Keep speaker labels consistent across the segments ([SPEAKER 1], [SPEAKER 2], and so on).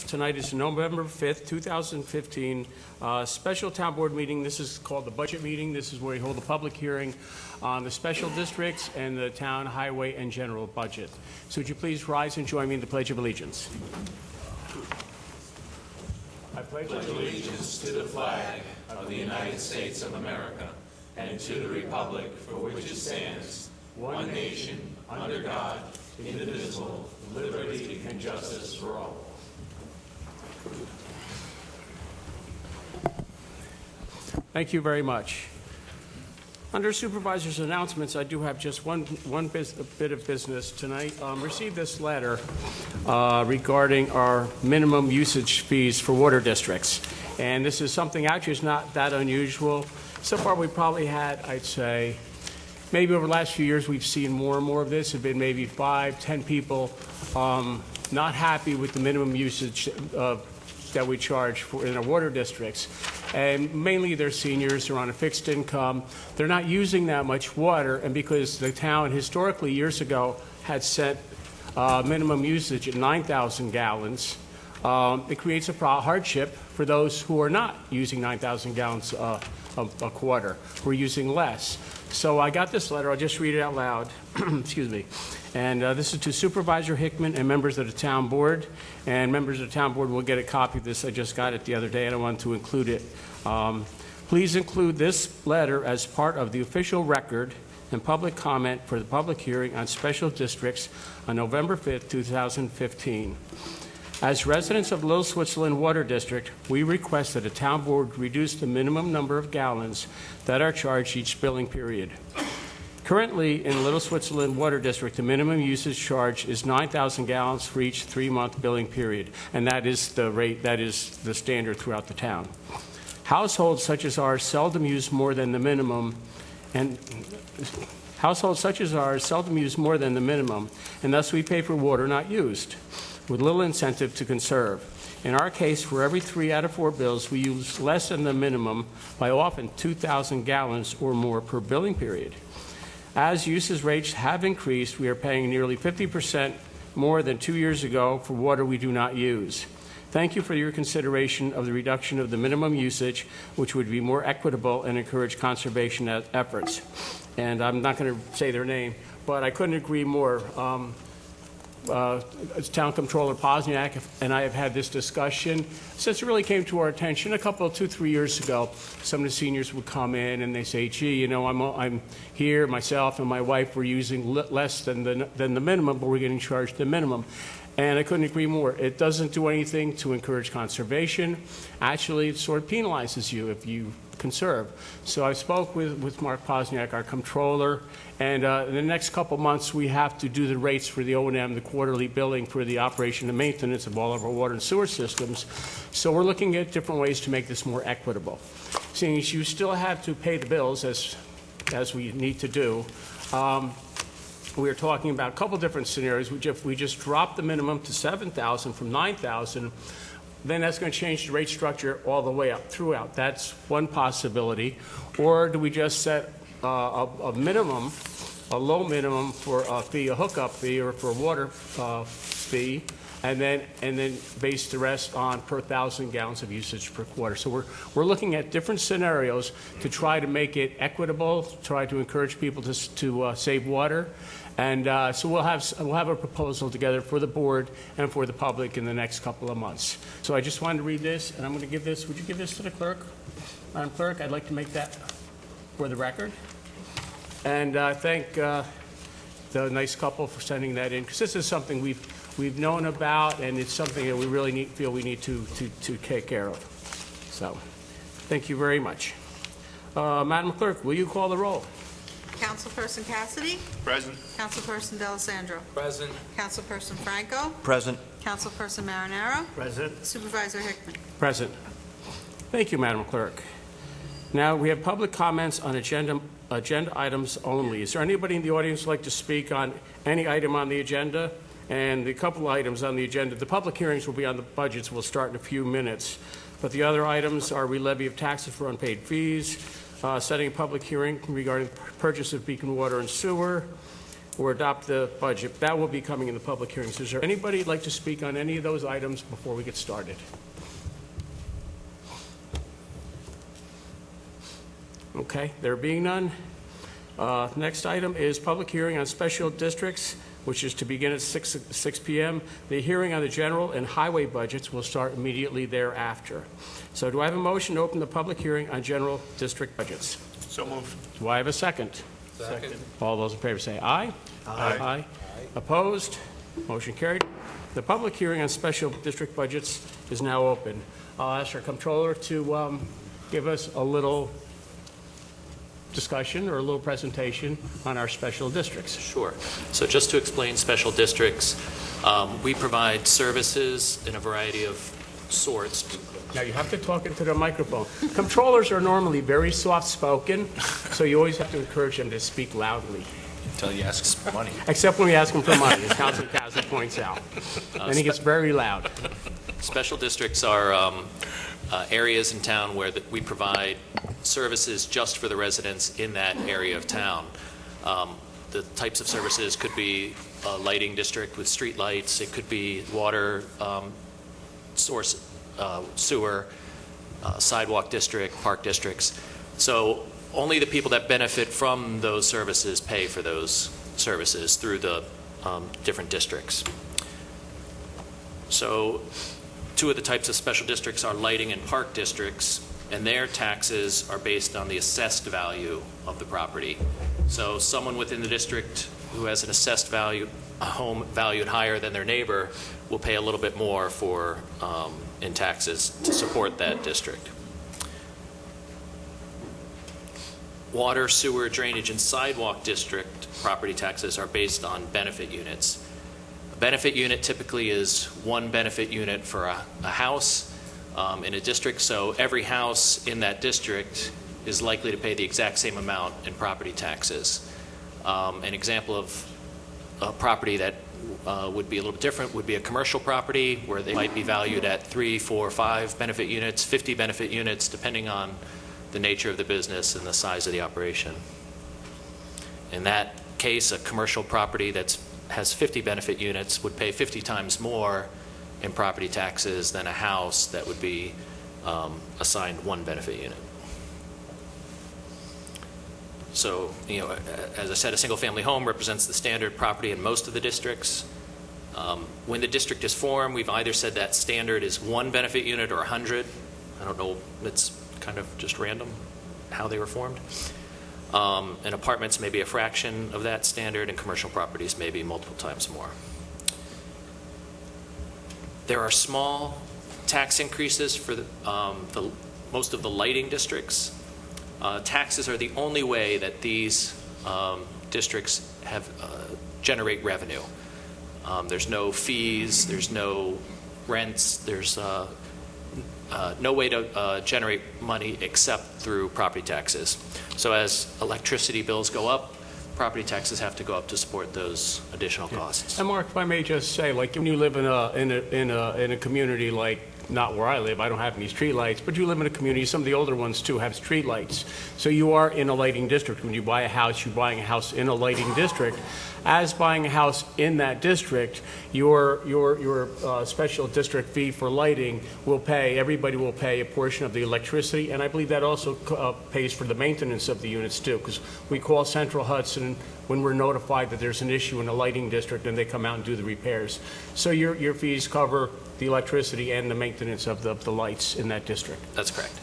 [SPEAKER 1] Tonight is November 5th, 2015, special town board meeting. This is called the budget meeting. This is where we hold a public hearing on the special districts and the town highway and general budget. So would you please rise and join me in the Pledge of Allegiance? I pledge
[SPEAKER 2] allegiance to the flag of the United States of America and to the republic for which it stands, one nation, under God, indivisible, with liberty and justice for all.
[SPEAKER 1] Thank you very much. Under supervisor's announcements, I do have just one bit of business tonight. Received this letter regarding our minimum usage fees for water districts. And this is something actually is not that unusual. So far we probably had, I'd say, maybe over the last few years we've seen more and more of this. There have been maybe 5, 10 people not happy with the minimum usage that we charge for in our water districts. And mainly they're seniors, they're on a fixed income, they're not using that much water, and because the town historically years ago had set minimum usage at 9,000 gallons, it creates a hardship for those who are not using 9,000 gallons a quarter, who are using less. So I got this letter, I'll just read it out loud, excuse me. And this is to Supervisor Hickman and members of the town board. And members of the town board will get a copy of this. I just got it the other day and I wanted to include it. Please include this letter as part of the official record and public comment for the public hearing on special districts on November 5th, 2015. As residents of Little Switzerland Water District, we request that the town board reduce the minimum number of gallons that are charged each billing period. Currently, in Little Switzerland Water District, the minimum usage charge is 9,000 gallons for each 3-month billing period, and that is the rate, that is the standard throughout the town. Households such as ours seldom use more than the minimum, and thus we pay for water not used, with little incentive to conserve. In our case, for every 3 out of 4 bills, we use less than the minimum by often 2,000 gallons or more per billing period. As usage rates have increased, we are paying nearly 50% more than 2 years ago for water we do not use. Thank you for your consideration of the reduction of the minimum usage, which would be more equitable and encourage conservation efforts. And I'm not going to say their name, but I couldn't agree more. Town Controller Posniak and I have had this discussion since it really came to our attention a couple, 2-3 years ago. Some of the seniors would come in and they say, gee, you know, I'm here, myself and my wife were using less than the minimum, but we're getting charged the minimum. And I couldn't agree more. It doesn't do anything to encourage conservation. Actually, it sort of penalizes you if you conserve. So I spoke with Mark Posniak, our controller, and in the next couple months we have to do the rates for the O&M, the quarterly billing for the operation and maintenance of all of our water and sewer systems. So we're looking at different ways to make this more equitable. Seeing as you still have to pay the bills as we need to do, we are talking about a couple different scenarios. If we just drop the minimum to 7,000 from 9,000, then that's going to change the rate structure all the way up throughout. That's one possibility. Or do we just set a minimum, a low minimum for a fee, a hookup fee, or for a water fee, and then base the rest on per 1,000 gallons of usage per quarter. So we're looking at different scenarios to try to make it equitable, try to encourage people to save water. And so we'll have a proposal together for the board and for the public in the next couple of months. So I just wanted to read this, and I'm going to give this. Would you give this to the clerk? Madam Clerk, I'd like to make that for the record. And thank the nice couple for sending that in, because this is something we've known about, and it's something that we really feel we need to take care of. So, thank you very much. Madam Clerk, will you call the roll?
[SPEAKER 3] Councilperson Cassidy?
[SPEAKER 2] Present.
[SPEAKER 3] Councilperson D'Alessandro?
[SPEAKER 2] Present.
[SPEAKER 3] Councilperson Franco?
[SPEAKER 4] Present.
[SPEAKER 3] Councilperson Marinero?
[SPEAKER 1] Present.
[SPEAKER 3] Supervisor Hickman?
[SPEAKER 1] Present. Thank you, Madam Clerk. Now we have public comments on agenda items only. Is there anybody in the audience who'd like to speak on any item on the agenda? And the couple items on the agenda, the public hearings will be on the budgets. We'll start in a few minutes. But the other items are re-levy of taxes for unpaid fees, setting a public hearing regarding purchase of Beacon Water and Sewer, or adopt the budget. That will be coming in the public hearings. Is there anybody who'd like to speak on any of those items before we get started? Okay, there being none. Next item is public hearing on special districts, which is to begin at 6 p.m. The hearing on the general and highway budgets will start immediately thereafter. So do I have a motion to open the public hearing on general district budgets?
[SPEAKER 2] So moved.
[SPEAKER 1] Do I have a second?
[SPEAKER 2] Second.
[SPEAKER 1] All those in favor say aye.
[SPEAKER 2] Aye.
[SPEAKER 1] Opposed? Motion carried. The public hearing on special district budgets is now open. I'll ask our comptroller to give us a little discussion or a little presentation on our special districts.
[SPEAKER 4] Sure. So just to explain special districts, we provide services in a variety of sorts.
[SPEAKER 1] Now, you have to talk into the microphone. Controllers are normally very soft-spoken, so you always have to encourage them to speak loudly,
[SPEAKER 2] Until you ask us for money.
[SPEAKER 1] except when we ask them for money, as Councilman Castle points out. Then he gets very loud.
[SPEAKER 4] Special districts are areas in town where we provide services just for the residents in that area of town. The types of services could be a lighting district with street lights. It could be water source, sewer, sidewalk district, park districts. So only the people that benefit from those services pay for those services through the different districts. So two of the types of special districts are lighting and park districts, and their taxes are based on the assessed value of the property. So someone within the district who has an assessed value, a home valued higher than their neighbor, will pay a little bit more for in taxes to support that district. Water, sewer, drainage, and sidewalk district property taxes are based on benefit units. A benefit unit typically is one benefit unit for a house in a district, so every house in that district is likely to pay the exact same amount in property taxes. An example of a property that would be a little bit different would be a commercial property where they might be valued at 3, 4, 5 benefit units, 50 benefit units, depending on the nature of the business and the size of the operation. In that case, a commercial property that has 50 benefit units would pay 50 times more in property taxes than a house that would be assigned one benefit unit. So, you know, as I said, a single-family home represents the standard property in most of the districts. When the district is formed, we've either said that standard is one benefit unit or 100. I don't know, it's kind of just random how they were formed. And apartments may be a fraction of that standard, and commercial properties may be multiple times more. There are small tax increases for most of the lighting districts. Taxes are the only way that these districts have generate revenue. There's no fees, there's no rents, there's no way to generate money except through property taxes. So as electricity bills go up, property taxes have to go up to support those additional costs.
[SPEAKER 1] And Mark, if I may just say, like when you live in a community like, not where I live, I don't have any street lights, but you live in a community, some of the older ones too have street lights. So you are in a lighting district. When you buy a house, you're buying a house in a lighting district. As buying a house in that district, your special district fee for lighting will pay, everybody will pay a portion of the electricity, and I believe that also pays for the maintenance of the units too, because we call Central Hudson when we're notified that there's an issue in a lighting district, and they come out and do the repairs. So your fees cover the electricity and the maintenance of the lights in that district.
[SPEAKER 4] That's correct.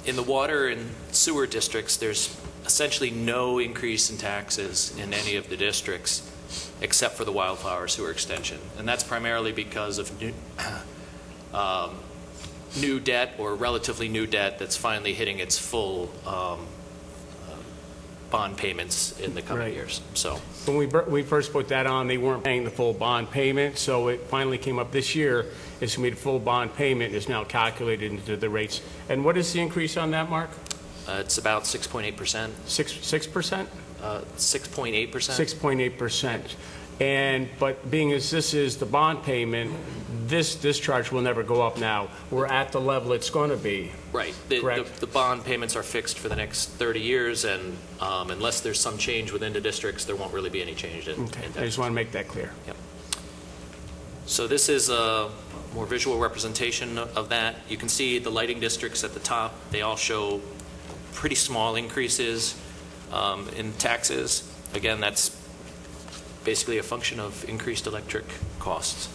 [SPEAKER 4] In the water and sewer districts, there's essentially no increase in taxes in any of the districts except for the Wildflower Sewer Extension. And that's primarily because of new debt or relatively new debt that's finally hitting its full bond payments in the coming
[SPEAKER 1] Right.
[SPEAKER 4] years. So
[SPEAKER 1] When we first put that on, they weren't paying the full bond payment, so it finally came up this year. It's going to be the full bond payment is now calculated into the rates. And what is the increase on that, Mark?
[SPEAKER 4] it's about 6.8%.
[SPEAKER 1] 6%?
[SPEAKER 4] 6.8%.
[SPEAKER 1] 6.8%. But being as this is the bond payment, this discharge will never go up now. We're at the level it's going to be.
[SPEAKER 4] Right.
[SPEAKER 1] Correct.
[SPEAKER 4] The bond payments are fixed for the next 30 years, and unless there's some change within the districts, there won't really be any change in
[SPEAKER 1] Okay,
[SPEAKER 4] in
[SPEAKER 1] I just want to make that clear.
[SPEAKER 4] Yep. So this is a more visual representation of that. You can see the lighting districts at the top. They all show pretty small increases in taxes. Again, that's basically a function of increased electric costs.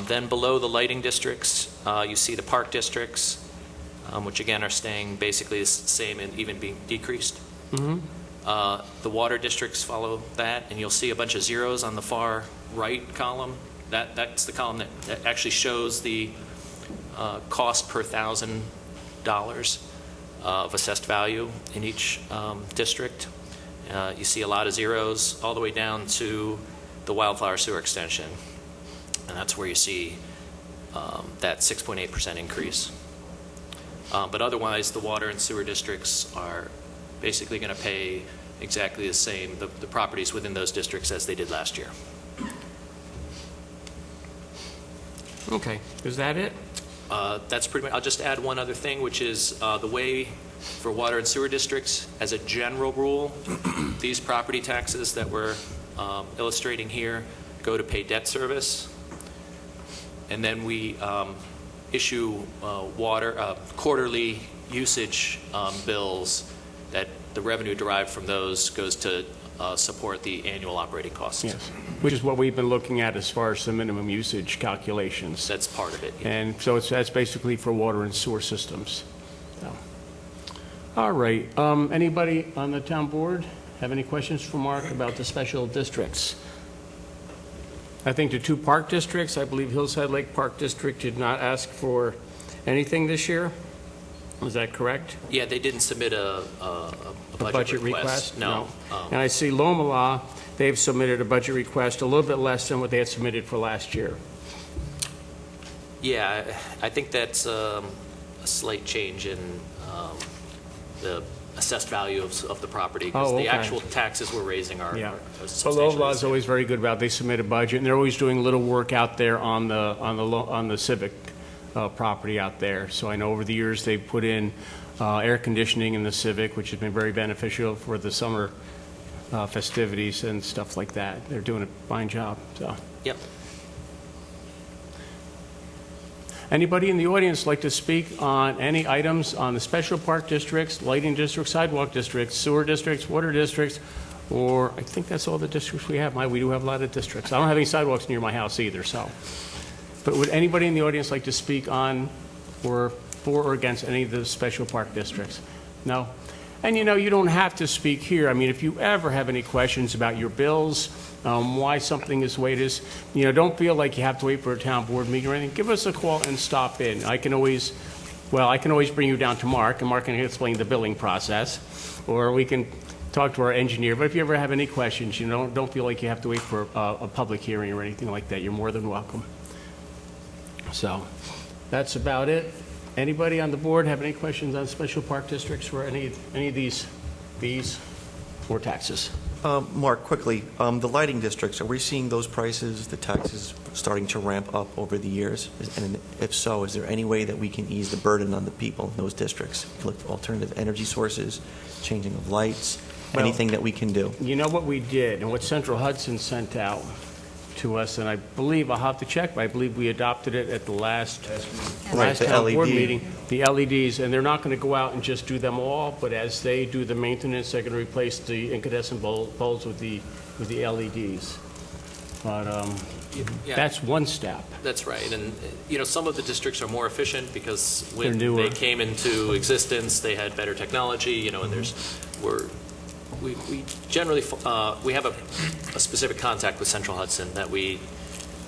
[SPEAKER 4] Then below the lighting districts, you see the park districts, which again are staying basically the same and even being decreased. The water districts follow that, and you'll see a bunch of zeros on the far right column. That's the column that actually shows the cost per $1,000 of assessed value in each district. You see a lot of zeros all the way down to the Wildflower Sewer Extension, and that's where you see that 6.8% increase. But otherwise, the water and sewer districts are basically going to pay exactly the same, the properties within those districts, as they did last year.
[SPEAKER 1] Okay, is that it?
[SPEAKER 4] That's pretty much. I'll just add one other thing, which is the way for water and sewer districts, as a general rule, these property taxes that we're illustrating here go to pay debt service, and then we issue quarterly usage bills that the revenue derived from those goes to support the annual operating costs.
[SPEAKER 1] Yes, which is what we've been looking at as far as the minimum usage calculations.
[SPEAKER 4] That's part of it. Yeah.
[SPEAKER 1] And so that's basically for water and sewer systems. So. All right, anybody on the town board have any questions for Mark about the special districts? I think the two park districts, I believe Hillside Lake Park District did not ask for anything this year. Is that correct?
[SPEAKER 4] Yeah, they didn't submit a budget request. No.
[SPEAKER 1] And I see Lomala, they've submitted a budget request a little bit less than what they had submitted for last year.
[SPEAKER 4] Yeah, I think that's a slight change in the assessed value of the property, because
[SPEAKER 1] Oh, okay.
[SPEAKER 4] the actual taxes we're raising are
[SPEAKER 1] Yeah.
[SPEAKER 4] are
[SPEAKER 1] Well,
[SPEAKER 4] substantially
[SPEAKER 1] Lomala
[SPEAKER 4] the
[SPEAKER 1] is
[SPEAKER 4] same.
[SPEAKER 1] always very good about, they submit a budget, and they're always doing a little work out there on the Civic property out there. So I know over the years they've put in air conditioning in the Civic, which has been very beneficial for the summer festivities and stuff like that. They're doing a fine job, so.
[SPEAKER 4] Yep.
[SPEAKER 1] Anybody in the audience like to speak on any items on the special park districts, lighting districts, sidewalk districts, sewer districts, water districts, or I think that's all the districts we have. We do have a lot of districts. I don't have any sidewalks near my house either, so. But would anybody in the audience like to speak on or for or against any of the special park districts? No? And you know, you don't have to speak here. I mean, if you ever have any questions about your bills, why something is the way it is, you know, don't feel like you have to wait for a town board meeting or anything. Give us a call and stop in. I can always bring you down to Mark, and Mark can explain the billing process, or we can talk to our engineer. But if you ever have any questions, you know, don't feel like you have to wait for a public hearing or anything like that. You're more than welcome. So that's about it. Anybody on the board have any questions on special park districts or any of these fees or taxes?
[SPEAKER 5] Mark, quickly, the lighting districts, are we seeing those prices, the taxes, starting to ramp up over the years? And if so, is there any way that we can ease the burden on the people in those districts? Look at alternative energy sources, changing of lights,
[SPEAKER 1] Well,
[SPEAKER 5] anything that we can do?
[SPEAKER 1] You know what we did, and what Central Hudson sent out to us, and I believe, I'll have to check, but I believe we adopted it at the last
[SPEAKER 5] Right, the
[SPEAKER 1] town board
[SPEAKER 5] LED.
[SPEAKER 1] meeting, the LEDs, and they're not going to go out and just do them all, but as they do the maintenance, they're going to replace the incandescent bulbs with the LEDs. But
[SPEAKER 4] Yeah.
[SPEAKER 1] that's one step.
[SPEAKER 4] That's right, and you know, some of the districts are more efficient because
[SPEAKER 1] They're
[SPEAKER 4] when
[SPEAKER 1] newer.
[SPEAKER 4] they came into existence, they had better technology. You know, and we generally we have a specific contact with Central Hudson that we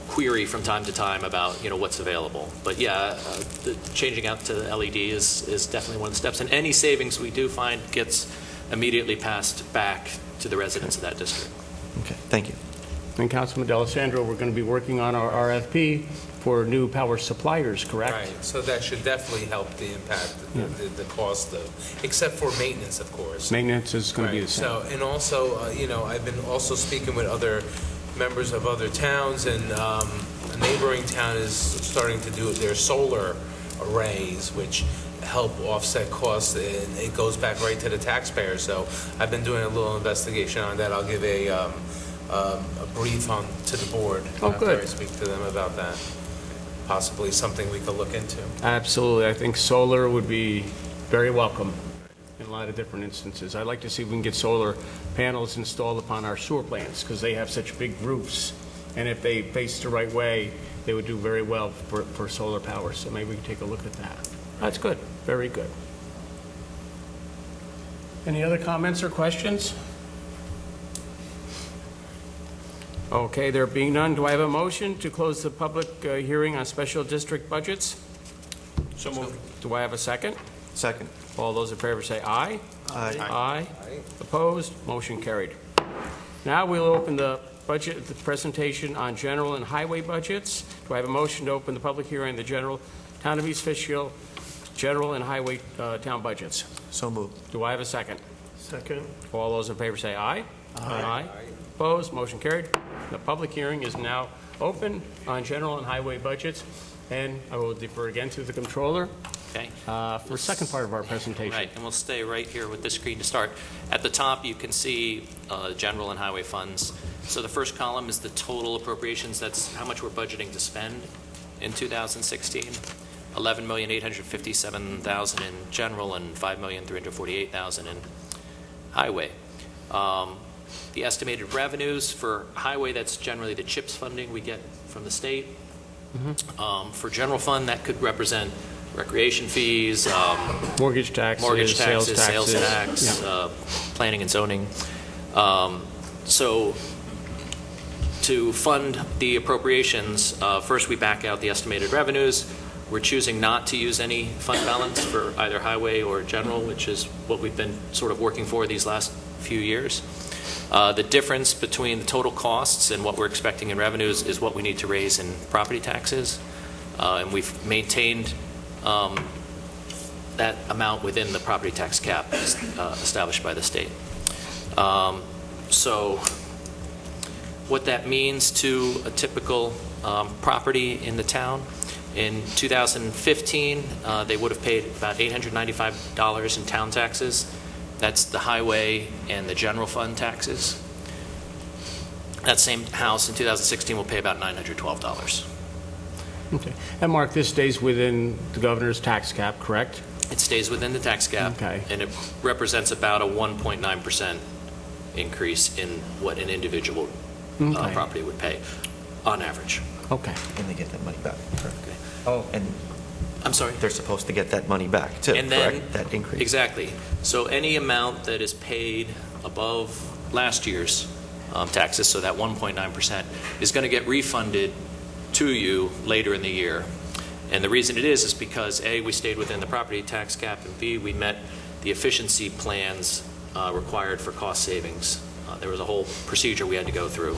[SPEAKER 4] query from time to time about, you know, what's available. But yeah, the changing out to LED is definitely one of the steps, and any savings we do find gets immediately passed back to the residents of that district.
[SPEAKER 5] Okay, thank you.
[SPEAKER 1] And Councilman D'Alessandro, we're going to be working on our RFP for new power suppliers, correct?
[SPEAKER 6] Right, so that should definitely help the impact, the cost of, except for maintenance, of course.
[SPEAKER 1] Maintenance is going to be the
[SPEAKER 6] Right,
[SPEAKER 1] same.
[SPEAKER 6] so, and also, you know, I've been also speaking with other members of other towns, and a neighboring town is starting to do their solar arrays, which help offset costs, and it goes back right to the taxpayer. So I've been doing a little investigation on that. I'll give a brief on to the board after
[SPEAKER 1] good.
[SPEAKER 6] I speak to them about that. Possibly something we could look into.
[SPEAKER 1] Absolutely. I think solar would be very welcome in a lot of different instances. I'd like to see if we can get solar panels installed upon our sewer plants, because they have such big roofs, and if they face the right way, they would do very well for solar power. So maybe we can take a look at that. That's good. Very good. Any other comments or questions? Okay, there being none, do I have a motion to close the public hearing on special district budgets?
[SPEAKER 2] So moved.
[SPEAKER 1] Do I have a second?
[SPEAKER 5] Second.
[SPEAKER 1] All those in favor say aye.
[SPEAKER 5] Aye.
[SPEAKER 1] Aye. Opposed? Motion carried. Now we'll open the budget, the presentation on general and highway budgets. Do I have a motion to open the public hearing on the general, Town of East Fishkill, general and highway town budgets?
[SPEAKER 5] So moved.
[SPEAKER 1] Do I have a second?
[SPEAKER 2] Second.
[SPEAKER 1] All those in favor say aye. Aye. Opposed? Motion carried. The public hearing is now open on general and highway budgets, and I will defer again to the controller
[SPEAKER 4] Okay?
[SPEAKER 1] for the second part of our presentation.
[SPEAKER 4] Right, and we'll stay right here with this screen to start. At the top, you can see general and highway funds. So the first column is the total appropriations. That's how much we're budgeting to spend in 2016. $11,857,000 in general and $5,348,000 in highway. The estimated revenues for highway, that's generally the CHIPS funding we get from the state. For general fund, that could represent recreation fees,
[SPEAKER 1] Mortgage taxes,
[SPEAKER 4] sales tax,
[SPEAKER 1] Yeah.
[SPEAKER 4] planning and zoning. So to fund the appropriations, first we back out the estimated revenues. We're choosing not to use any fund balance for either highway or general, which is what we've been sort of working for these last few years. The difference between the total costs and what we're expecting in revenues is what we need to raise in property taxes. And we've maintained that amount within the property tax cap established by the state. So what that means to a typical property in the town, in 2015, they would have paid about $895 in town taxes. That's the highway and the general fund taxes. That same house in 2016 will pay about $912.
[SPEAKER 1] Okay. And Mark, this stays within the governor's tax cap, correct?
[SPEAKER 4] It stays within the tax cap,
[SPEAKER 1] Okay.
[SPEAKER 4] and it represents about a 1.9% increase in what an individual
[SPEAKER 1] Okay.
[SPEAKER 4] property would pay on average.
[SPEAKER 1] Okay.
[SPEAKER 5] And they get that money back. Correct.
[SPEAKER 4] Okay.
[SPEAKER 5] Oh, and
[SPEAKER 4] I'm sorry?
[SPEAKER 5] they're supposed to get that money back, too,
[SPEAKER 4] And then,
[SPEAKER 5] correct? That increase.
[SPEAKER 4] exactly. So any amount that is paid above last year's taxes, so that 1.9%, is going to get refunded to you later in the year. And the reason it is because A, we stayed within the property tax cap, and B, we met the efficiency plans required for cost savings. There was a whole procedure we had to go through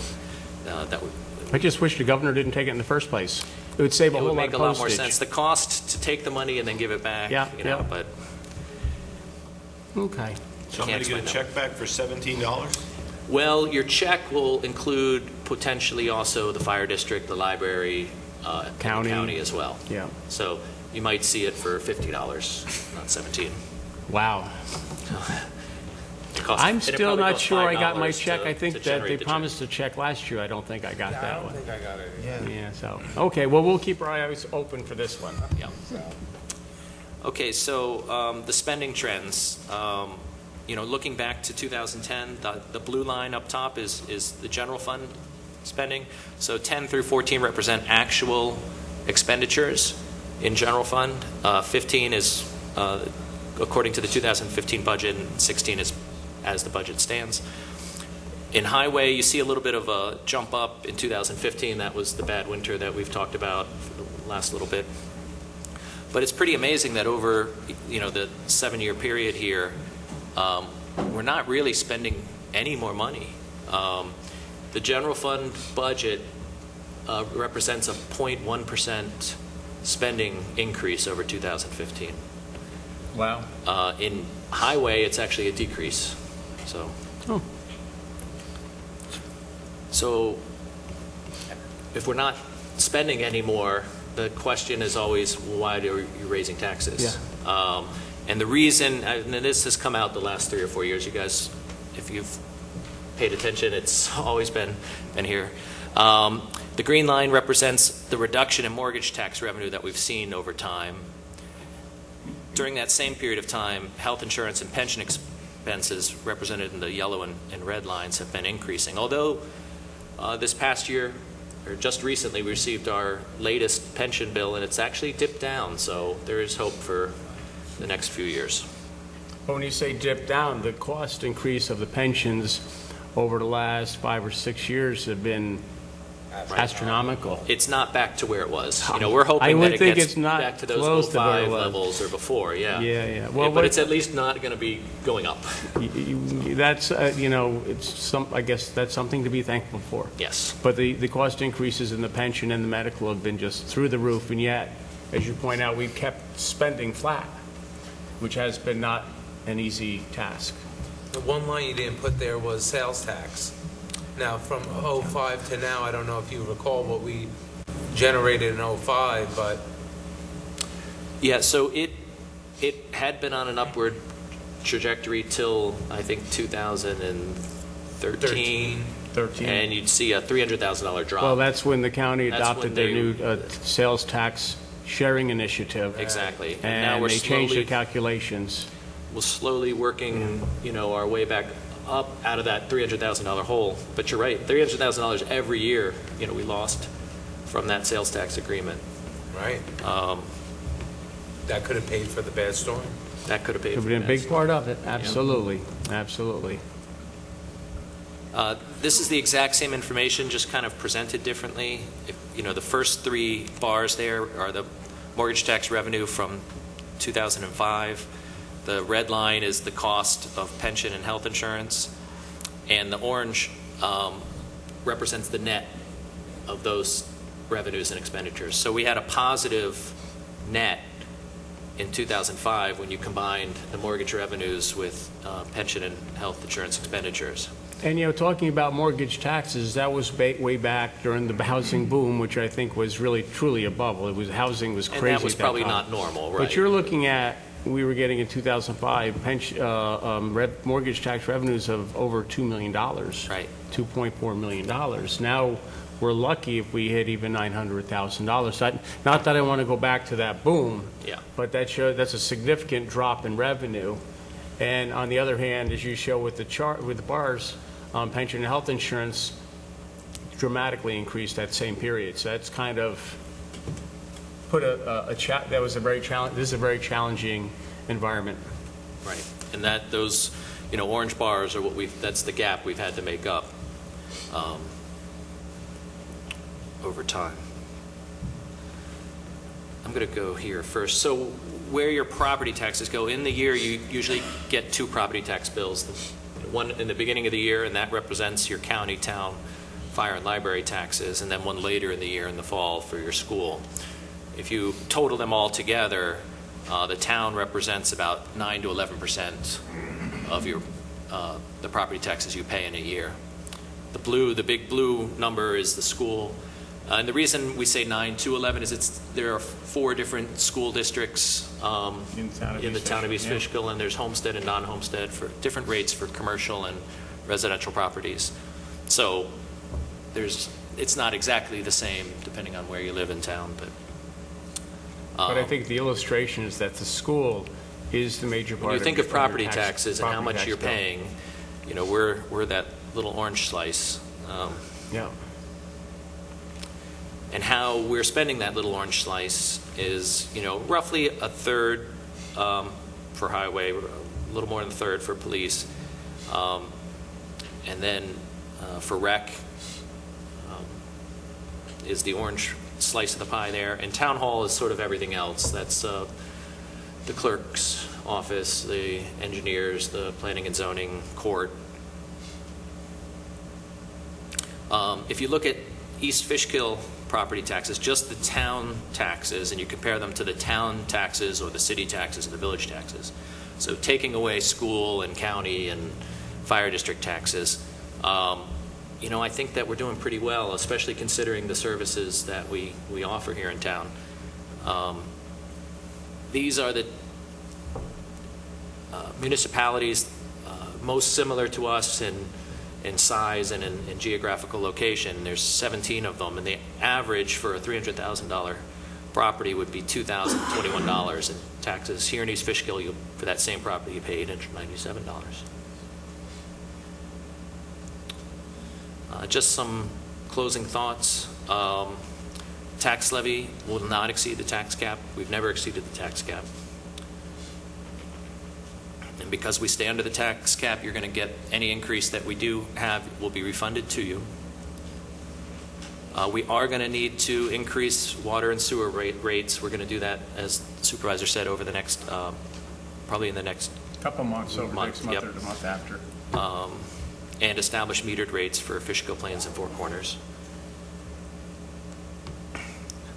[SPEAKER 4] that would
[SPEAKER 1] I just wish the governor didn't take it in the first place. It would save a
[SPEAKER 4] it
[SPEAKER 1] whole
[SPEAKER 4] would
[SPEAKER 1] lot
[SPEAKER 4] make
[SPEAKER 1] of
[SPEAKER 4] a lot more
[SPEAKER 1] postage.
[SPEAKER 4] sense. The cost to take the money and then give it back,
[SPEAKER 1] Yeah,
[SPEAKER 4] you know,
[SPEAKER 1] yeah.
[SPEAKER 4] but
[SPEAKER 1] Okay.
[SPEAKER 2] So I'm
[SPEAKER 4] Can't
[SPEAKER 2] going to get a
[SPEAKER 4] explain that.
[SPEAKER 2] check back for $17?
[SPEAKER 4] well, your check will include potentially also the fire district, the library, and the
[SPEAKER 1] County.
[SPEAKER 4] county as well.
[SPEAKER 1] Yeah.
[SPEAKER 4] So you might see it for $50, not 17.
[SPEAKER 1] Wow.
[SPEAKER 4] It costs-
[SPEAKER 1] I'm
[SPEAKER 4] it'll
[SPEAKER 1] still
[SPEAKER 4] probably
[SPEAKER 1] not
[SPEAKER 4] cost
[SPEAKER 1] sure I got my
[SPEAKER 4] $5
[SPEAKER 1] check.
[SPEAKER 4] to-
[SPEAKER 1] I think
[SPEAKER 4] to
[SPEAKER 1] that
[SPEAKER 4] generate
[SPEAKER 1] they
[SPEAKER 4] the check.
[SPEAKER 1] promised a check last year. I don't think I got
[SPEAKER 6] I
[SPEAKER 1] that
[SPEAKER 6] don't
[SPEAKER 1] one.
[SPEAKER 6] think I got it.
[SPEAKER 1] Yeah, so, okay, well, we'll keep our eyes open for this one.
[SPEAKER 4] Yeah. Okay, so the spending trends, looking back to 2010, the blue line up top is the general fund spending. So 10 through 14 represent actual expenditures in general fund. 15 is according to the 2015 budget, and 16 is as the budget stands. In highway, you see a little bit of a jump up in 2015. That was the bad winter that we've talked about for the last little bit. But it's pretty amazing that over, the 7-year period here, we're not really spending any more money. The general fund budget represents a 0.1% spending increase over 2015.
[SPEAKER 1] Wow.
[SPEAKER 4] In highway, it's actually a decrease. So,
[SPEAKER 1] Oh.
[SPEAKER 4] so if we're not spending anymore, the question is always, why are you raising taxes? And the reason, and this has come out the last 3 or 4 years, you guys, if you've paid attention, it's always been here. The green line represents the reduction in mortgage tax revenue that we've seen over time. During that same period of time, health insurance and pension expenses, represented in the yellow and red lines, have been increasing. Although this past year, or just recently, we received our latest pension bill, and it's actually dipped down, so there is hope for the next few years.
[SPEAKER 1] But when you say dip down, the cost increase of the pensions over the last 5 or 6 years have been astronomical.
[SPEAKER 4] It's not back to where it was. You know, we're hoping that it gets back to those 05 levels or before, yeah.
[SPEAKER 1] Yeah. Well,
[SPEAKER 4] but it's at least not going to be going up.
[SPEAKER 1] That's, I guess that's something to be thankful for.
[SPEAKER 4] Yes.
[SPEAKER 1] But the cost increases in the pension and the medical have been just through the roof, and yet, as you point out, we've kept spending flat, which has been not an easy task.
[SPEAKER 6] The one line you didn't put there was sales tax. Now, from 05 to now, I don't know if you recall what we generated in 05, but...
[SPEAKER 4] Yeah, so it had been on an upward trajectory till, I think, 2013. And you'd see a $300,000 drop.
[SPEAKER 1] Well, that's when the county
[SPEAKER 4] That's
[SPEAKER 1] adopted
[SPEAKER 4] when
[SPEAKER 1] their
[SPEAKER 4] they-
[SPEAKER 1] new sales tax sharing initiative.
[SPEAKER 4] Exactly.
[SPEAKER 1] And
[SPEAKER 4] now we're
[SPEAKER 1] they changed the
[SPEAKER 4] slowly,
[SPEAKER 1] calculations.
[SPEAKER 4] we're slowly working, our way back up out of that $300,000 hole. But you're right, $300,000 every year, we lost from that sales tax agreement.
[SPEAKER 6] Right. That could have paid for the bad storm.
[SPEAKER 4] That could have paid
[SPEAKER 1] Could
[SPEAKER 4] for
[SPEAKER 1] have been a
[SPEAKER 4] that.
[SPEAKER 1] big part of it, absolutely, absolutely.
[SPEAKER 4] This is the exact same information, just kind of presented differently. The first 3 bars there are the mortgage tax revenue from 2005. The red line is the cost of pension and health insurance. And the orange represents the net of those revenues and expenditures. So we had a positive net in 2005 when you combined the mortgage revenues with pension and health insurance expenditures.
[SPEAKER 1] And, talking about mortgage taxes, that was way back during the housing boom, which I think was really, truly a bubble. Housing was crazy.
[SPEAKER 4] And that was
[SPEAKER 1] at
[SPEAKER 4] probably
[SPEAKER 1] time.
[SPEAKER 4] not normal, right?
[SPEAKER 1] But you're looking at, we were getting in 2005, mortgage tax revenues of over $2 million.
[SPEAKER 4] Right.
[SPEAKER 1] $2.4 million. Now, we're lucky if we hit even $900,000. Not that I want to go back to that boom,
[SPEAKER 4] Yeah.
[SPEAKER 1] but that's a significant drop in revenue. And on the other hand, as you show with the chart, with the bars, pension and health insurance dramatically increased that same period. So that's kind of put that was a very this is a very challenging environment.
[SPEAKER 4] Right, and those orange bars are that's the gap we've had to make up over time. I'm going to go here first. So where your property taxes go, in the year you usually get 2 property tax bills. One in the beginning of the year, and that represents your county, town, fire, and library taxes, and then one later in the year in the fall for your school. If you total them all together, the town represents about 9 to 11% of your the property taxes you pay in a year. The big blue number is the school. And the reason we say 9 to 11 is there are 4 different school districts in the town of East Fishkill, and there's homestead and non-homestead for different rates for commercial and residential properties. So it's not exactly the same depending on where you live in town, but
[SPEAKER 1] I think the illustration is that the school is the major part
[SPEAKER 4] when you think of
[SPEAKER 1] your
[SPEAKER 4] property taxes and how
[SPEAKER 1] property
[SPEAKER 4] much
[SPEAKER 1] tax
[SPEAKER 4] you're
[SPEAKER 1] bill.
[SPEAKER 4] paying, we're that little orange slice.
[SPEAKER 1] Yeah.
[SPEAKER 4] And how we're spending that little orange slice is, roughly a third for highway, a little more than a third for police, and then for rec is the orange slice of the pie there, and town hall is sort of everything else. That's the clerk's office, the engineers, the planning and zoning, court. If you look at East Fishkill property taxes, just the town taxes, and you compare them to the town taxes or the city taxes or the village taxes. So taking away school and county and fire district taxes, I think that we're doing pretty well, especially considering the services that we offer here in town. These are the municipalities most similar to us in size and in geographical location. There's 17 of them, and the average for a $300,000 property would be $2,021 in taxes. Here in East Fishkill, for that same property, you pay $897. Just some closing thoughts. Tax levy will not exceed the tax cap. We've never exceeded the tax cap. And because we stay under the tax cap, you're going to get any increase that we do have will be refunded to you. We are going to need to increase water and sewer rates. We're going to do that, as the supervisor said, over the next, probably in the next
[SPEAKER 1] Couple months, over
[SPEAKER 4] Month,
[SPEAKER 1] next month
[SPEAKER 4] yep.
[SPEAKER 1] or the month after.
[SPEAKER 4] and establish metered rates for Fishkill Plains and Four Corners.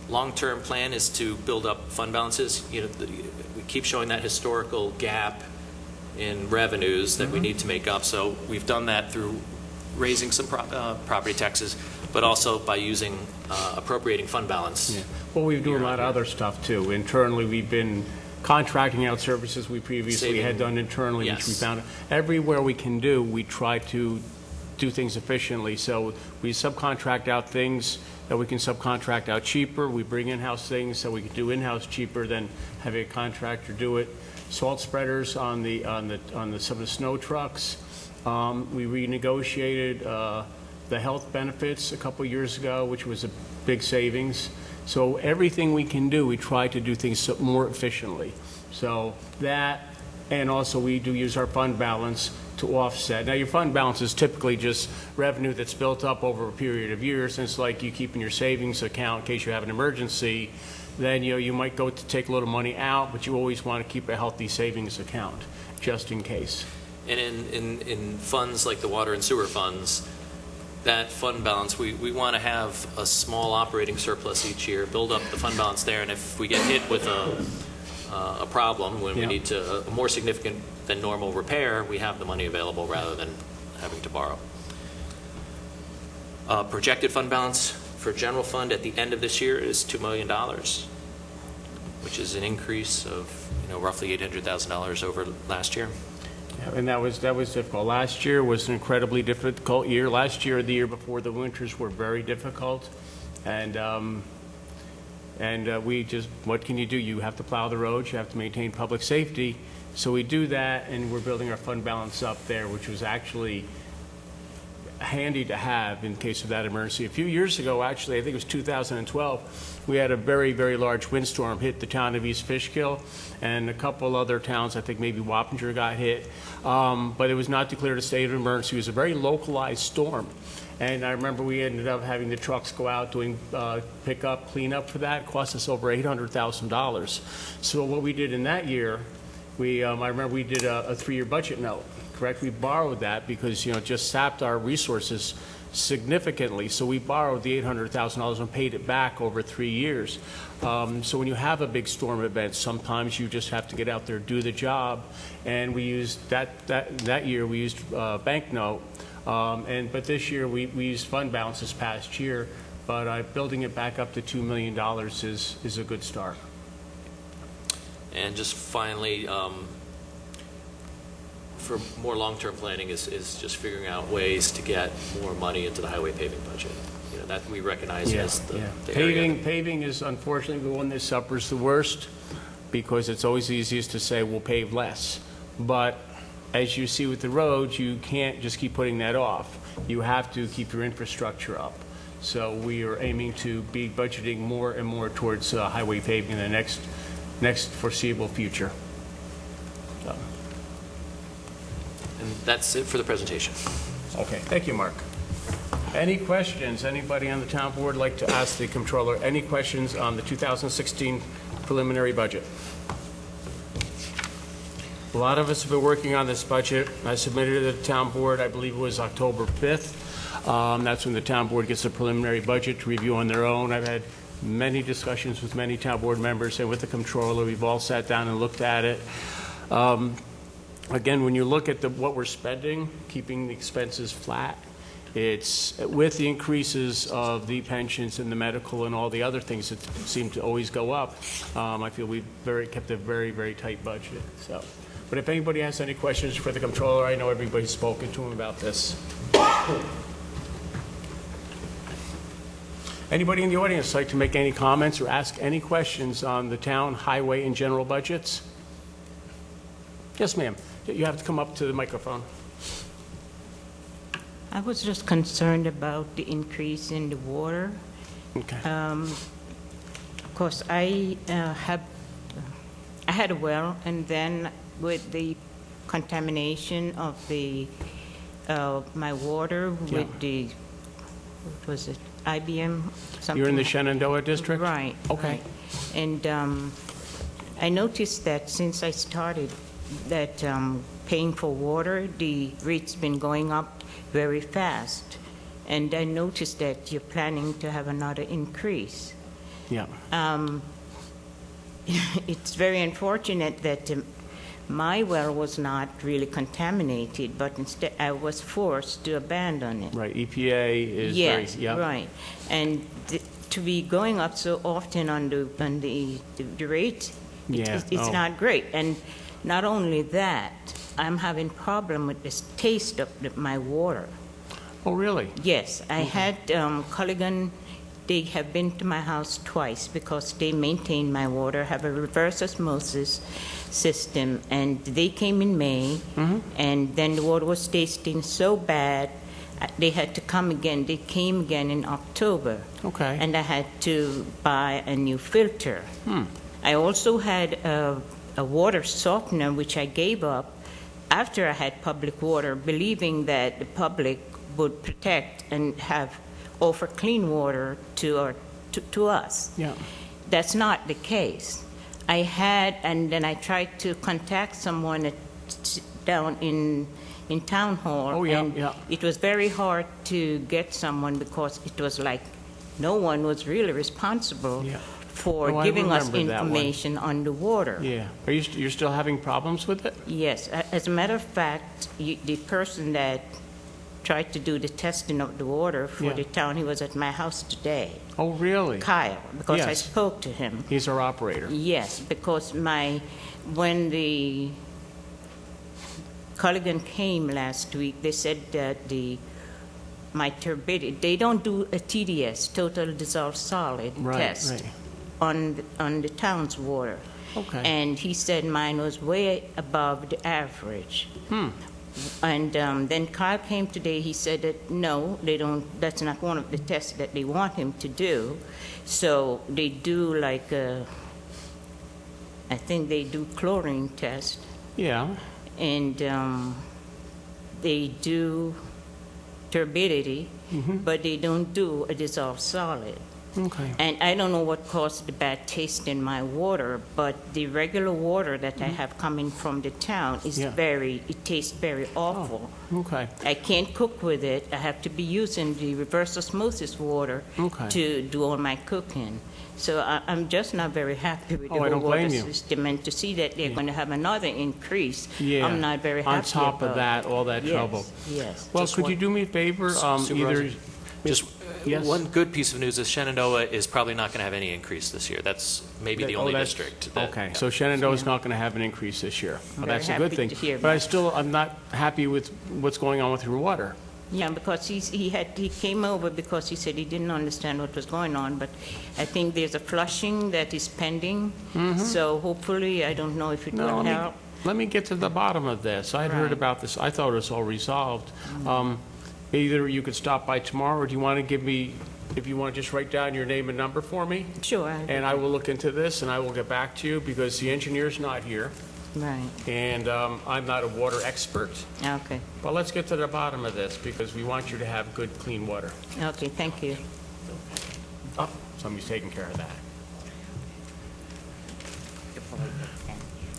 [SPEAKER 4] Long-term plan is to build up fund balances. We keep showing that historical gap in revenues that we need to make up. So we've done that through raising some property taxes, but also by using appropriating fund balance.
[SPEAKER 1] Yeah. Well, we do a lot of other stuff too. Internally, we've been contracting out services we previously had done internally, which we
[SPEAKER 4] Yes.
[SPEAKER 1] found everywhere we can do, we try to do things efficiently. So we subcontract out things that we can subcontract out cheaper. We bring in-house things so we can do in-house cheaper than having a contractor do it. Salt spreaders on some of the snow trucks. We renegotiated the health benefits a couple years ago, which was a big savings. So everything we can do, we try to do things more efficiently. So that, and also we do use our fund balance to offset. Now, your fund balance is typically just revenue that's built up over a period of years, and it's like you keep in your savings account in case you have an emergency. Then, you might go to take a little money out, but you always want to keep a healthy savings account, just in case.
[SPEAKER 4] And in funds like the water and sewer funds, that fund balance, we want to have a small operating surplus each year, build up the fund balance there, and if we get hit with a problem, when we need to, a more significant than normal repair, we have the money available rather than having to borrow. Projected fund balance for general fund at the end of this year is $2 million, which is an increase of roughly $800,000 over last year.
[SPEAKER 1] Yeah, and that was difficult. Last year was an incredibly difficult year. Last year, the year before, the winters were very difficult, and we just, what can you do? You have to plow the roads. You have to maintain public safety. So we do that, and we're building our fund balance up there, which was actually handy to have in case of that emergency. A few years ago, actually, I think it was 2012, we had a very, very large windstorm hit the town of East Fishkill, and a couple other towns, I think maybe Wappinger got hit, but it was not declared a state of emergency. It was a very localized storm, and I remember we ended up having the trucks go out doing pickup, cleanup for that. It cost us over $800,000. So what we did in that year, I remember we did a 3-year budget note. Correct? We borrowed that because, it just sapped our resources significantly. So we borrowed the $800,000 and paid it back over 3 years. So when you have a big storm event, sometimes you just have to get out there, do the job. And we used that year, we used bank note. But this year, we used fund balance this past year. But building it back up to $2 million is a good start.
[SPEAKER 4] And just finally, for more long-term planning is just figuring out ways to get more money into the highway paving budget. That we recognize as the area.
[SPEAKER 1] Paving is unfortunately the one that suffers the worst because it's always easiest to say we'll pave less. But as you see with the roads, you can't just keep putting that off. You have to keep your infrastructure up. So we are aiming to be budgeting more and more towards highway paving in the next foreseeable future. So.
[SPEAKER 4] And that's it for the presentation.
[SPEAKER 1] Okay, thank you, Mark. Any questions? Anybody on the town board like to ask the comptroller any questions on the 2016 preliminary budget? A lot of us have been working on this budget. I submitted it to the town board, I believe it was October 5th. That's when the town board gets a preliminary budget to review on their own. I've had many discussions with many town board members and with the comptroller. We've all sat down and looked at it. Again, when you look at what we're spending, keeping the expenses flat, It's, with the increases of the pensions and the medical and all the other things that seem to always go up, I feel we've kept a very, very tight budget, so. But if anybody has any questions for the comptroller, I know everybody's spoken to him about this. Anybody in the audience like to make any comments or ask any questions on the town, highway, and general budgets? Yes, ma'am. You have to come up to the microphone.
[SPEAKER 7] I was just concerned about the increase in the water.
[SPEAKER 1] Okay.
[SPEAKER 7] Of course, I had a well, and then with the contamination of the my water with the, what was it, IBM? Something.
[SPEAKER 1] You're in the Shenandoah district?
[SPEAKER 7] Right.
[SPEAKER 1] Okay.
[SPEAKER 7] Right. And I noticed that since I started that paying for water, the rate's been going up very fast. And I noticed that you're planning to have another increase.
[SPEAKER 1] Yeah.
[SPEAKER 7] It's very unfortunate that my well was not really contaminated, but instead I was forced to abandon it.
[SPEAKER 1] Right, EPA is very,
[SPEAKER 7] Yes,
[SPEAKER 1] yeah.
[SPEAKER 7] right. And to be going up so often on the rate,
[SPEAKER 1] Yeah,
[SPEAKER 7] it's
[SPEAKER 1] oh.
[SPEAKER 7] not great. And not only that, I'm having problem with the taste of my water.
[SPEAKER 1] Oh, really?
[SPEAKER 7] Yes, I had Culligan, they have been to my house twice because they maintain my water, have a reverse osmosis system, and they came in May, and then the water was tasting so bad, they had to come again. They came again in October.
[SPEAKER 1] Okay.
[SPEAKER 7] And I had to buy a new filter. I also had a water softener, which I gave up after I had public water, believing that the public would protect and offer clean water to us.
[SPEAKER 1] Yeah.
[SPEAKER 7] That's not the case. And then I tried to contact someone down in town hall.
[SPEAKER 1] Oh, yeah,
[SPEAKER 7] and
[SPEAKER 1] yeah.
[SPEAKER 7] it was very hard to get someone because it was like no one was really responsible
[SPEAKER 1] Yeah.
[SPEAKER 7] for
[SPEAKER 1] Oh, I
[SPEAKER 7] giving us
[SPEAKER 1] remember that one.
[SPEAKER 7] information on the water.
[SPEAKER 1] Yeah. You're still having problems with it?
[SPEAKER 7] Yes, as a matter of fact, the person that tried to do the testing of the water for
[SPEAKER 1] Yeah.
[SPEAKER 7] the town, he was at my house today,
[SPEAKER 1] Oh, really?
[SPEAKER 7] Kyle, because I
[SPEAKER 1] Yes.
[SPEAKER 7] spoke to him.
[SPEAKER 1] He's our operator.
[SPEAKER 7] Yes, because when the Culligan came last week, they said that my turbidity, they don't do a TDS, total dissolved solid
[SPEAKER 1] Right,
[SPEAKER 7] test
[SPEAKER 1] right.
[SPEAKER 7] on the town's water.
[SPEAKER 1] Okay.
[SPEAKER 7] And he said mine was way above the average. And then Kyle came today, he said that no, they don't, that's not one of the tests that they want him to do. So they do like I think they do chlorine test,
[SPEAKER 1] Yeah.
[SPEAKER 7] and they do turbidity, but they don't do a dissolved solid.
[SPEAKER 1] Okay.
[SPEAKER 7] And I don't know what caused the bad taste in my water, but the regular water that I have coming from the town is
[SPEAKER 1] Yeah.
[SPEAKER 7] it tastes very awful.
[SPEAKER 1] Okay.
[SPEAKER 7] I can't cook with it. I have to be using the reverse osmosis water
[SPEAKER 1] Okay.
[SPEAKER 7] to do all my cooking. So I'm just not very happy with the
[SPEAKER 1] Oh, I
[SPEAKER 7] whole
[SPEAKER 1] don't blame
[SPEAKER 7] water
[SPEAKER 1] you.
[SPEAKER 7] system. And to see that they're going to have another increase,
[SPEAKER 1] Yeah.
[SPEAKER 7] I'm not very happy
[SPEAKER 1] On top of
[SPEAKER 7] about.
[SPEAKER 1] that, all that
[SPEAKER 7] Yes,
[SPEAKER 1] trouble.
[SPEAKER 7] Yes.
[SPEAKER 1] Well,
[SPEAKER 4] Just
[SPEAKER 1] could
[SPEAKER 4] one-
[SPEAKER 1] you do me a favor? Either,
[SPEAKER 4] Supervisor, Just
[SPEAKER 1] Yes.
[SPEAKER 4] one good piece of news is Shenandoah is probably not going to have any increase this year. That's maybe the
[SPEAKER 1] Oh,
[SPEAKER 4] only
[SPEAKER 1] that's-
[SPEAKER 4] district. that-
[SPEAKER 1] Okay, so Shenandoah's not going to have an increase this year. Well,
[SPEAKER 7] very
[SPEAKER 1] that's a good
[SPEAKER 7] happy
[SPEAKER 1] thing.
[SPEAKER 7] to hear
[SPEAKER 1] But
[SPEAKER 7] that.
[SPEAKER 1] I'm not happy with what's going on with your water.
[SPEAKER 7] Yeah, because he came over because he said he didn't understand what was going on, but I think there's a flushing that is pending. So hopefully, I don't know if it
[SPEAKER 1] No,
[SPEAKER 7] will help.
[SPEAKER 1] let me get to the bottom of this. I'd heard
[SPEAKER 7] Right.
[SPEAKER 1] about this, I thought it was all resolved. Either you could stop by tomorrow, or do you want to give me, if you want to just write down your name and number for me?
[SPEAKER 7] Sure.
[SPEAKER 1] And I will look into this, and I will get back to you, because the engineer's not here,
[SPEAKER 7] Right.
[SPEAKER 1] and I'm not a water expert.
[SPEAKER 7] Okay.
[SPEAKER 1] But let's get to the bottom of this, because we want you to have good, clean water.
[SPEAKER 7] Okay, thank you.
[SPEAKER 1] Oh, somebody's taking care of that.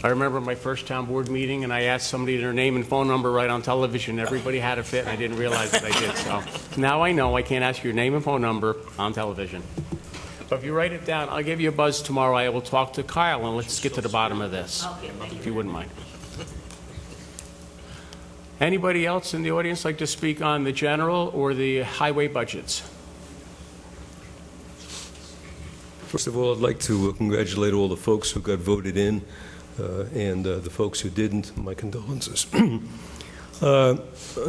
[SPEAKER 1] I remember my first town board meeting, and I asked somebody their name and phone number right on television. Everybody had a fit, and I didn't realize that I did. So now I know I can't ask your name and phone number on television. But if you write it down, I'll give you a buzz tomorrow. I will talk to Kyle, and let's get to the bottom of this, if you wouldn't mind. Anybody else in the audience like to speak on the general or the highway budgets?
[SPEAKER 8] First of all, I'd like to congratulate all the folks who got voted in and the folks who didn't. My condolences. A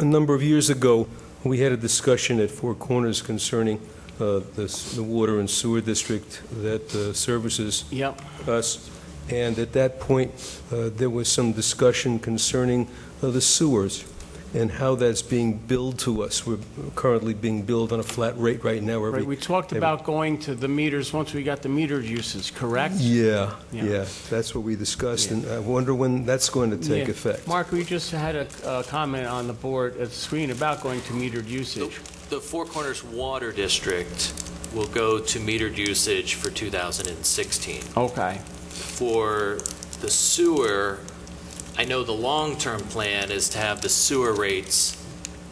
[SPEAKER 8] number of years ago, we had a discussion at Four Corners concerning the water and sewer district that services
[SPEAKER 1] Yep.
[SPEAKER 8] us. And at that point, there was some discussion concerning the sewers and how that's being billed to us. We're currently being billed on a flat rate right now.
[SPEAKER 1] Right, we talked about going to the meters once we got the metered usage, correct?
[SPEAKER 8] Yeah,
[SPEAKER 1] Yeah.
[SPEAKER 8] yeah, that's what we discussed,
[SPEAKER 1] Yeah.
[SPEAKER 8] and I wonder when that's going to take
[SPEAKER 1] Yeah.
[SPEAKER 8] effect.
[SPEAKER 1] Mark, we just had a comment on the board, at the screen, about going to metered usage.
[SPEAKER 4] The Four Corners Water District will go to metered usage for 2016.
[SPEAKER 1] Okay.
[SPEAKER 4] For the sewer, I know the long-term plan is to have the sewer rates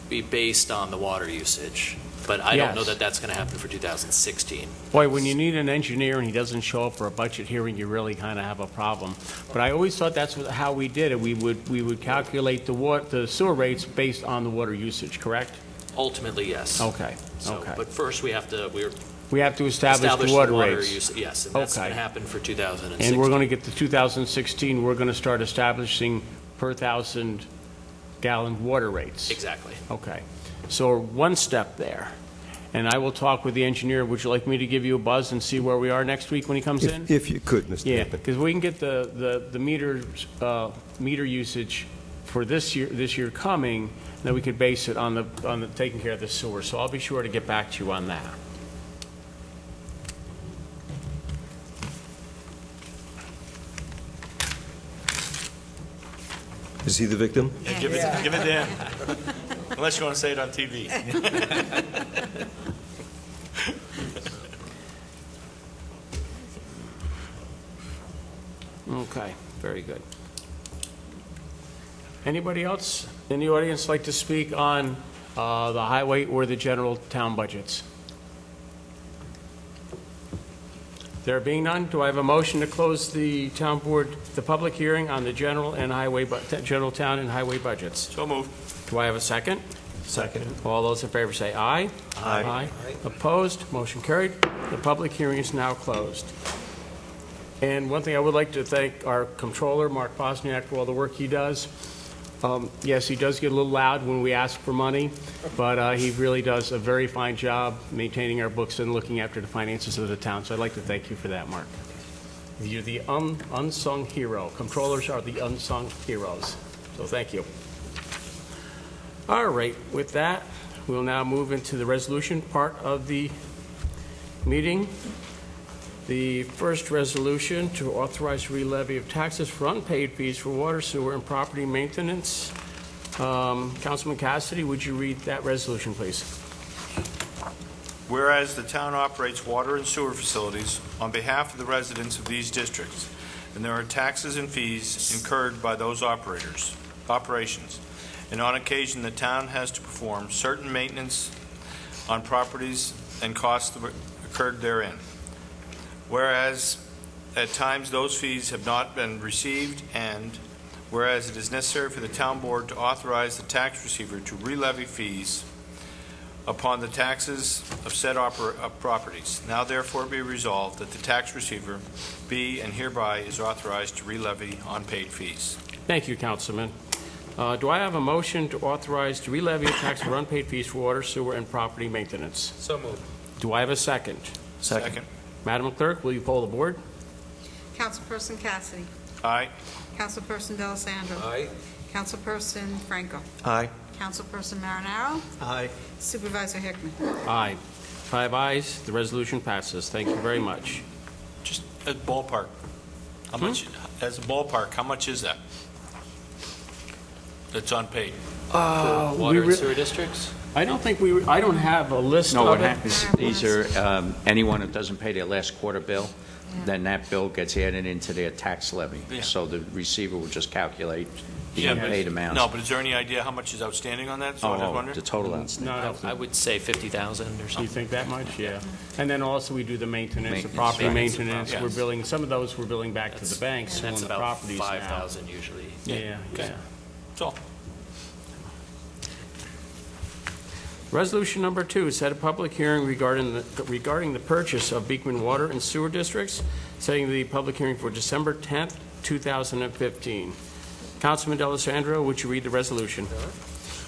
[SPEAKER 4] be based on the water usage, but I don't know
[SPEAKER 1] Yes.
[SPEAKER 4] that that's going to happen for 2016.
[SPEAKER 1] Boy, when you need an engineer and he doesn't show up for a budget hearing, you really kind of have a problem. But I always thought that's how we did it. We would calculate the sewer rates based on the water usage, correct?
[SPEAKER 4] Ultimately, yes.
[SPEAKER 1] Okay,
[SPEAKER 4] So,
[SPEAKER 1] okay.
[SPEAKER 4] but first, we have to
[SPEAKER 1] We have to establish the water rates.
[SPEAKER 4] use. Yes, and that's
[SPEAKER 1] Okay.
[SPEAKER 4] going to happen for 2016.
[SPEAKER 1] And we're going to get to 2016, we're going to start establishing per 1,000 gallon water rates.
[SPEAKER 4] Exactly.
[SPEAKER 1] Okay. So we're one step there. And I will talk with the engineer. Would you like me to give you a buzz and see where we are next week when he comes in?
[SPEAKER 8] If you could, Mr.
[SPEAKER 1] Yeah,
[SPEAKER 8] Pippin.
[SPEAKER 1] because we can get the meter usage for this year coming, then we could base it on the taking care of the sewer. So I'll be sure to get back to you on that.
[SPEAKER 8] Is he the victim?
[SPEAKER 2] Yeah, give it to him. Unless you want to say it on TV.
[SPEAKER 1] Okay, very good. Anybody else in the audience like to speak on the highway or the general town budgets? There being none, do I have a motion to close the town board, the public hearing on the general and highway, general town and highway budgets?
[SPEAKER 2] So moved.
[SPEAKER 1] Do I have a second?
[SPEAKER 5] Second.
[SPEAKER 1] All those in favor say aye.
[SPEAKER 5] Aye.
[SPEAKER 1] Opposed? Motion carried. The public hearing is now closed. And one thing I would like to thank our comptroller, Mark Bosniak, for all the work he does. Yes, he does get a little loud when we ask for money, but he really does a very fine job maintaining our books and looking after the finances of the town. So I'd like to thank you for that, Mark. You're the unsung hero. Comptrollers are the unsung heroes. So thank you. All right, with that, we'll now move into the resolution part of the meeting. The first resolution to authorize re-levy of taxes for unpaid fees for water, sewer, and property maintenance. Councilman Cassidy, would you read that resolution, please?
[SPEAKER 9] Whereas the town operates water and sewer facilities on behalf of the residents of these districts, and there are taxes and fees incurred by those operations, and on occasion the town has to perform certain maintenance on properties and costs occurred therein. Whereas at times those fees have not been received, and whereas it is necessary for the town board to authorize the tax receiver to re-levy fees upon the taxes of said properties. Now therefore be resolved that the tax receiver be and hereby is authorized to re-levy unpaid fees.
[SPEAKER 1] Thank you, Councilman. Do I have a motion to authorize to re-levy a tax for unpaid fees for water, sewer, and property maintenance?
[SPEAKER 6] So moved.
[SPEAKER 1] Do I have a second?
[SPEAKER 5] Second.
[SPEAKER 1] Madam Clerk, will you poll the board?
[SPEAKER 3] Councilperson Cassidy.
[SPEAKER 9] Aye.
[SPEAKER 3] Councilperson D'Alessandro.
[SPEAKER 6] Aye.
[SPEAKER 3] Councilperson Franco.
[SPEAKER 5] Aye.
[SPEAKER 3] Councilperson Marinaro.
[SPEAKER 5] Aye.
[SPEAKER 3] Supervisor Hickman.
[SPEAKER 1] Aye. 5 ayes, the resolution passes. Thank you very much.
[SPEAKER 9] Just a ballpark. How much, as a ballpark, how much is that? That's unpaid.
[SPEAKER 4] Water and sewer districts?
[SPEAKER 1] I don't think I don't have a list
[SPEAKER 10] No,
[SPEAKER 1] of
[SPEAKER 10] what
[SPEAKER 1] it.
[SPEAKER 10] happens, these are, anyone who doesn't pay their last quarter bill, then that bill gets added into their tax levy.
[SPEAKER 9] Yeah.
[SPEAKER 10] So the receiver will just calculate the
[SPEAKER 9] Yeah, but-
[SPEAKER 10] unpaid amounts.
[SPEAKER 9] No, but is there any idea how much is outstanding on that? So I was
[SPEAKER 10] Oh,
[SPEAKER 9] wondering.
[SPEAKER 10] the total outstanding.
[SPEAKER 1] No,
[SPEAKER 4] I would say 50,000 or
[SPEAKER 1] Do you
[SPEAKER 4] something.
[SPEAKER 1] think that much? Yeah. And then also we do the maintenance, the
[SPEAKER 10] Maintenance,
[SPEAKER 1] property
[SPEAKER 10] right.
[SPEAKER 1] maintenance.
[SPEAKER 9] Yes.
[SPEAKER 1] We're billing, some of those we're billing back to the banks
[SPEAKER 4] And that's
[SPEAKER 1] on the
[SPEAKER 4] about
[SPEAKER 1] properties now.
[SPEAKER 4] 5,000 usually.
[SPEAKER 1] Yeah,
[SPEAKER 9] Okay.
[SPEAKER 1] yeah.
[SPEAKER 9] That's all.
[SPEAKER 1] Resolution number 2, set a public hearing regarding the purchase of Beekman Water and Sewer Districts, setting the public hearing for December 10th, 2015. Councilman D'Alessandro, would you read the resolution?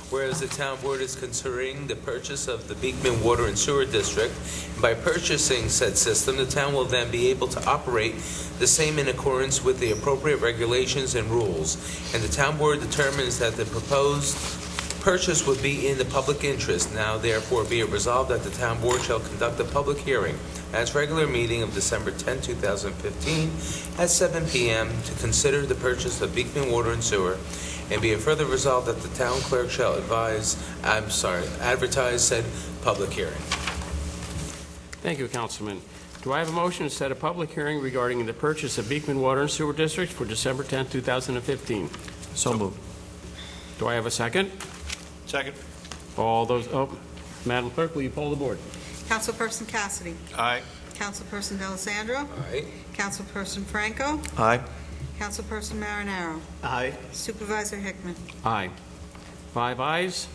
[SPEAKER 6] Whereas the town board is considering the purchase of the Beekman Water and Sewer District, by purchasing said system, the town will then be able to operate the same in accordance with the appropriate regulations and rules. And the town board determines that the proposed purchase would be in the public interest. Now therefore be it resolved that the town board shall conduct a public hearing at its regular meeting of December 10, 2015 at 7 p.m. to consider the purchase of Beekman Water and Sewer, and be it further resolved that the town clerk shall advertise said public hearing.
[SPEAKER 1] Thank you, Councilman. Do I have a motion to set a public hearing regarding the purchase of Beekman Water and Sewer District for December 10th, 2015?
[SPEAKER 5] So moved.
[SPEAKER 1] Do I have a second?
[SPEAKER 9] Second.
[SPEAKER 1] All those, Madam Clerk, will you poll the board?
[SPEAKER 3] Councilperson Cassidy.
[SPEAKER 9] Aye.
[SPEAKER 3] Councilperson D'Alessandro.
[SPEAKER 6] Aye.
[SPEAKER 3] Councilperson Franco.
[SPEAKER 5] Aye.
[SPEAKER 3] Councilperson Marinaro.
[SPEAKER 9] Aye.
[SPEAKER 3] Supervisor Hickman.
[SPEAKER 1] Aye. 5 ayes,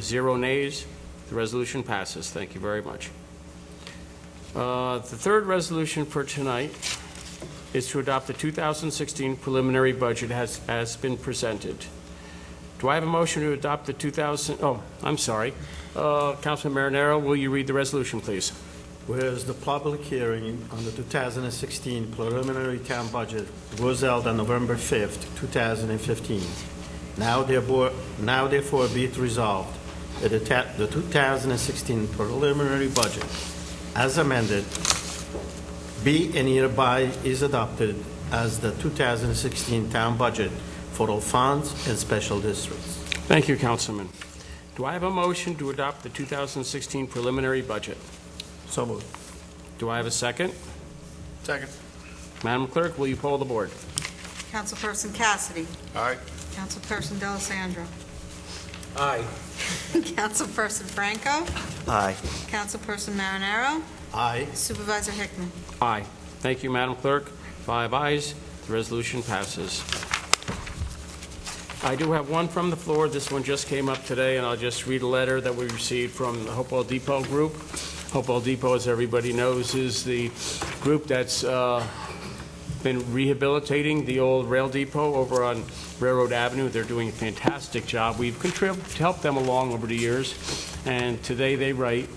[SPEAKER 1] 0 nays. The resolution passes. Thank you very much. The third resolution for tonight is to adopt the 2016 preliminary budget as been presented. Do I have a motion to adopt the Councilman Marinaro, will you read the resolution, please?
[SPEAKER 11] Whereas the public hearing on the 2016 preliminary town budget was held on November 5th, 2015. Now therefore be it resolved that the 2016 preliminary budget, as amended, be and hereby is adopted as the 2016 town budget for all funds and special districts.
[SPEAKER 1] Thank you, Councilman. Do I have a motion to adopt the 2016 preliminary budget?
[SPEAKER 5] So moved.
[SPEAKER 1] Do I have a second?
[SPEAKER 9] Second.
[SPEAKER 1] Madam Clerk, will you poll the board?
[SPEAKER 3] Councilperson Cassidy.
[SPEAKER 9] Aye.
[SPEAKER 3] Councilperson D'Alessandro.
[SPEAKER 6] Aye.
[SPEAKER 3] Councilperson Franco.
[SPEAKER 5] Aye.
[SPEAKER 3] Councilperson Marinaro.
[SPEAKER 11] Aye.
[SPEAKER 3] Supervisor Hickman.
[SPEAKER 1] Aye. Thank you, Madam Clerk. 5 ayes. The resolution passes. I do have one from the floor. This one just came up today, and I'll just read a letter that we received from the Hopewell Depot Group. Hopewell Depot, as everybody knows, is the group that's been rehabilitating the old rail depot over on Railroad Avenue. They're doing a fantastic job. We've contributed to help them along over the years, and today they write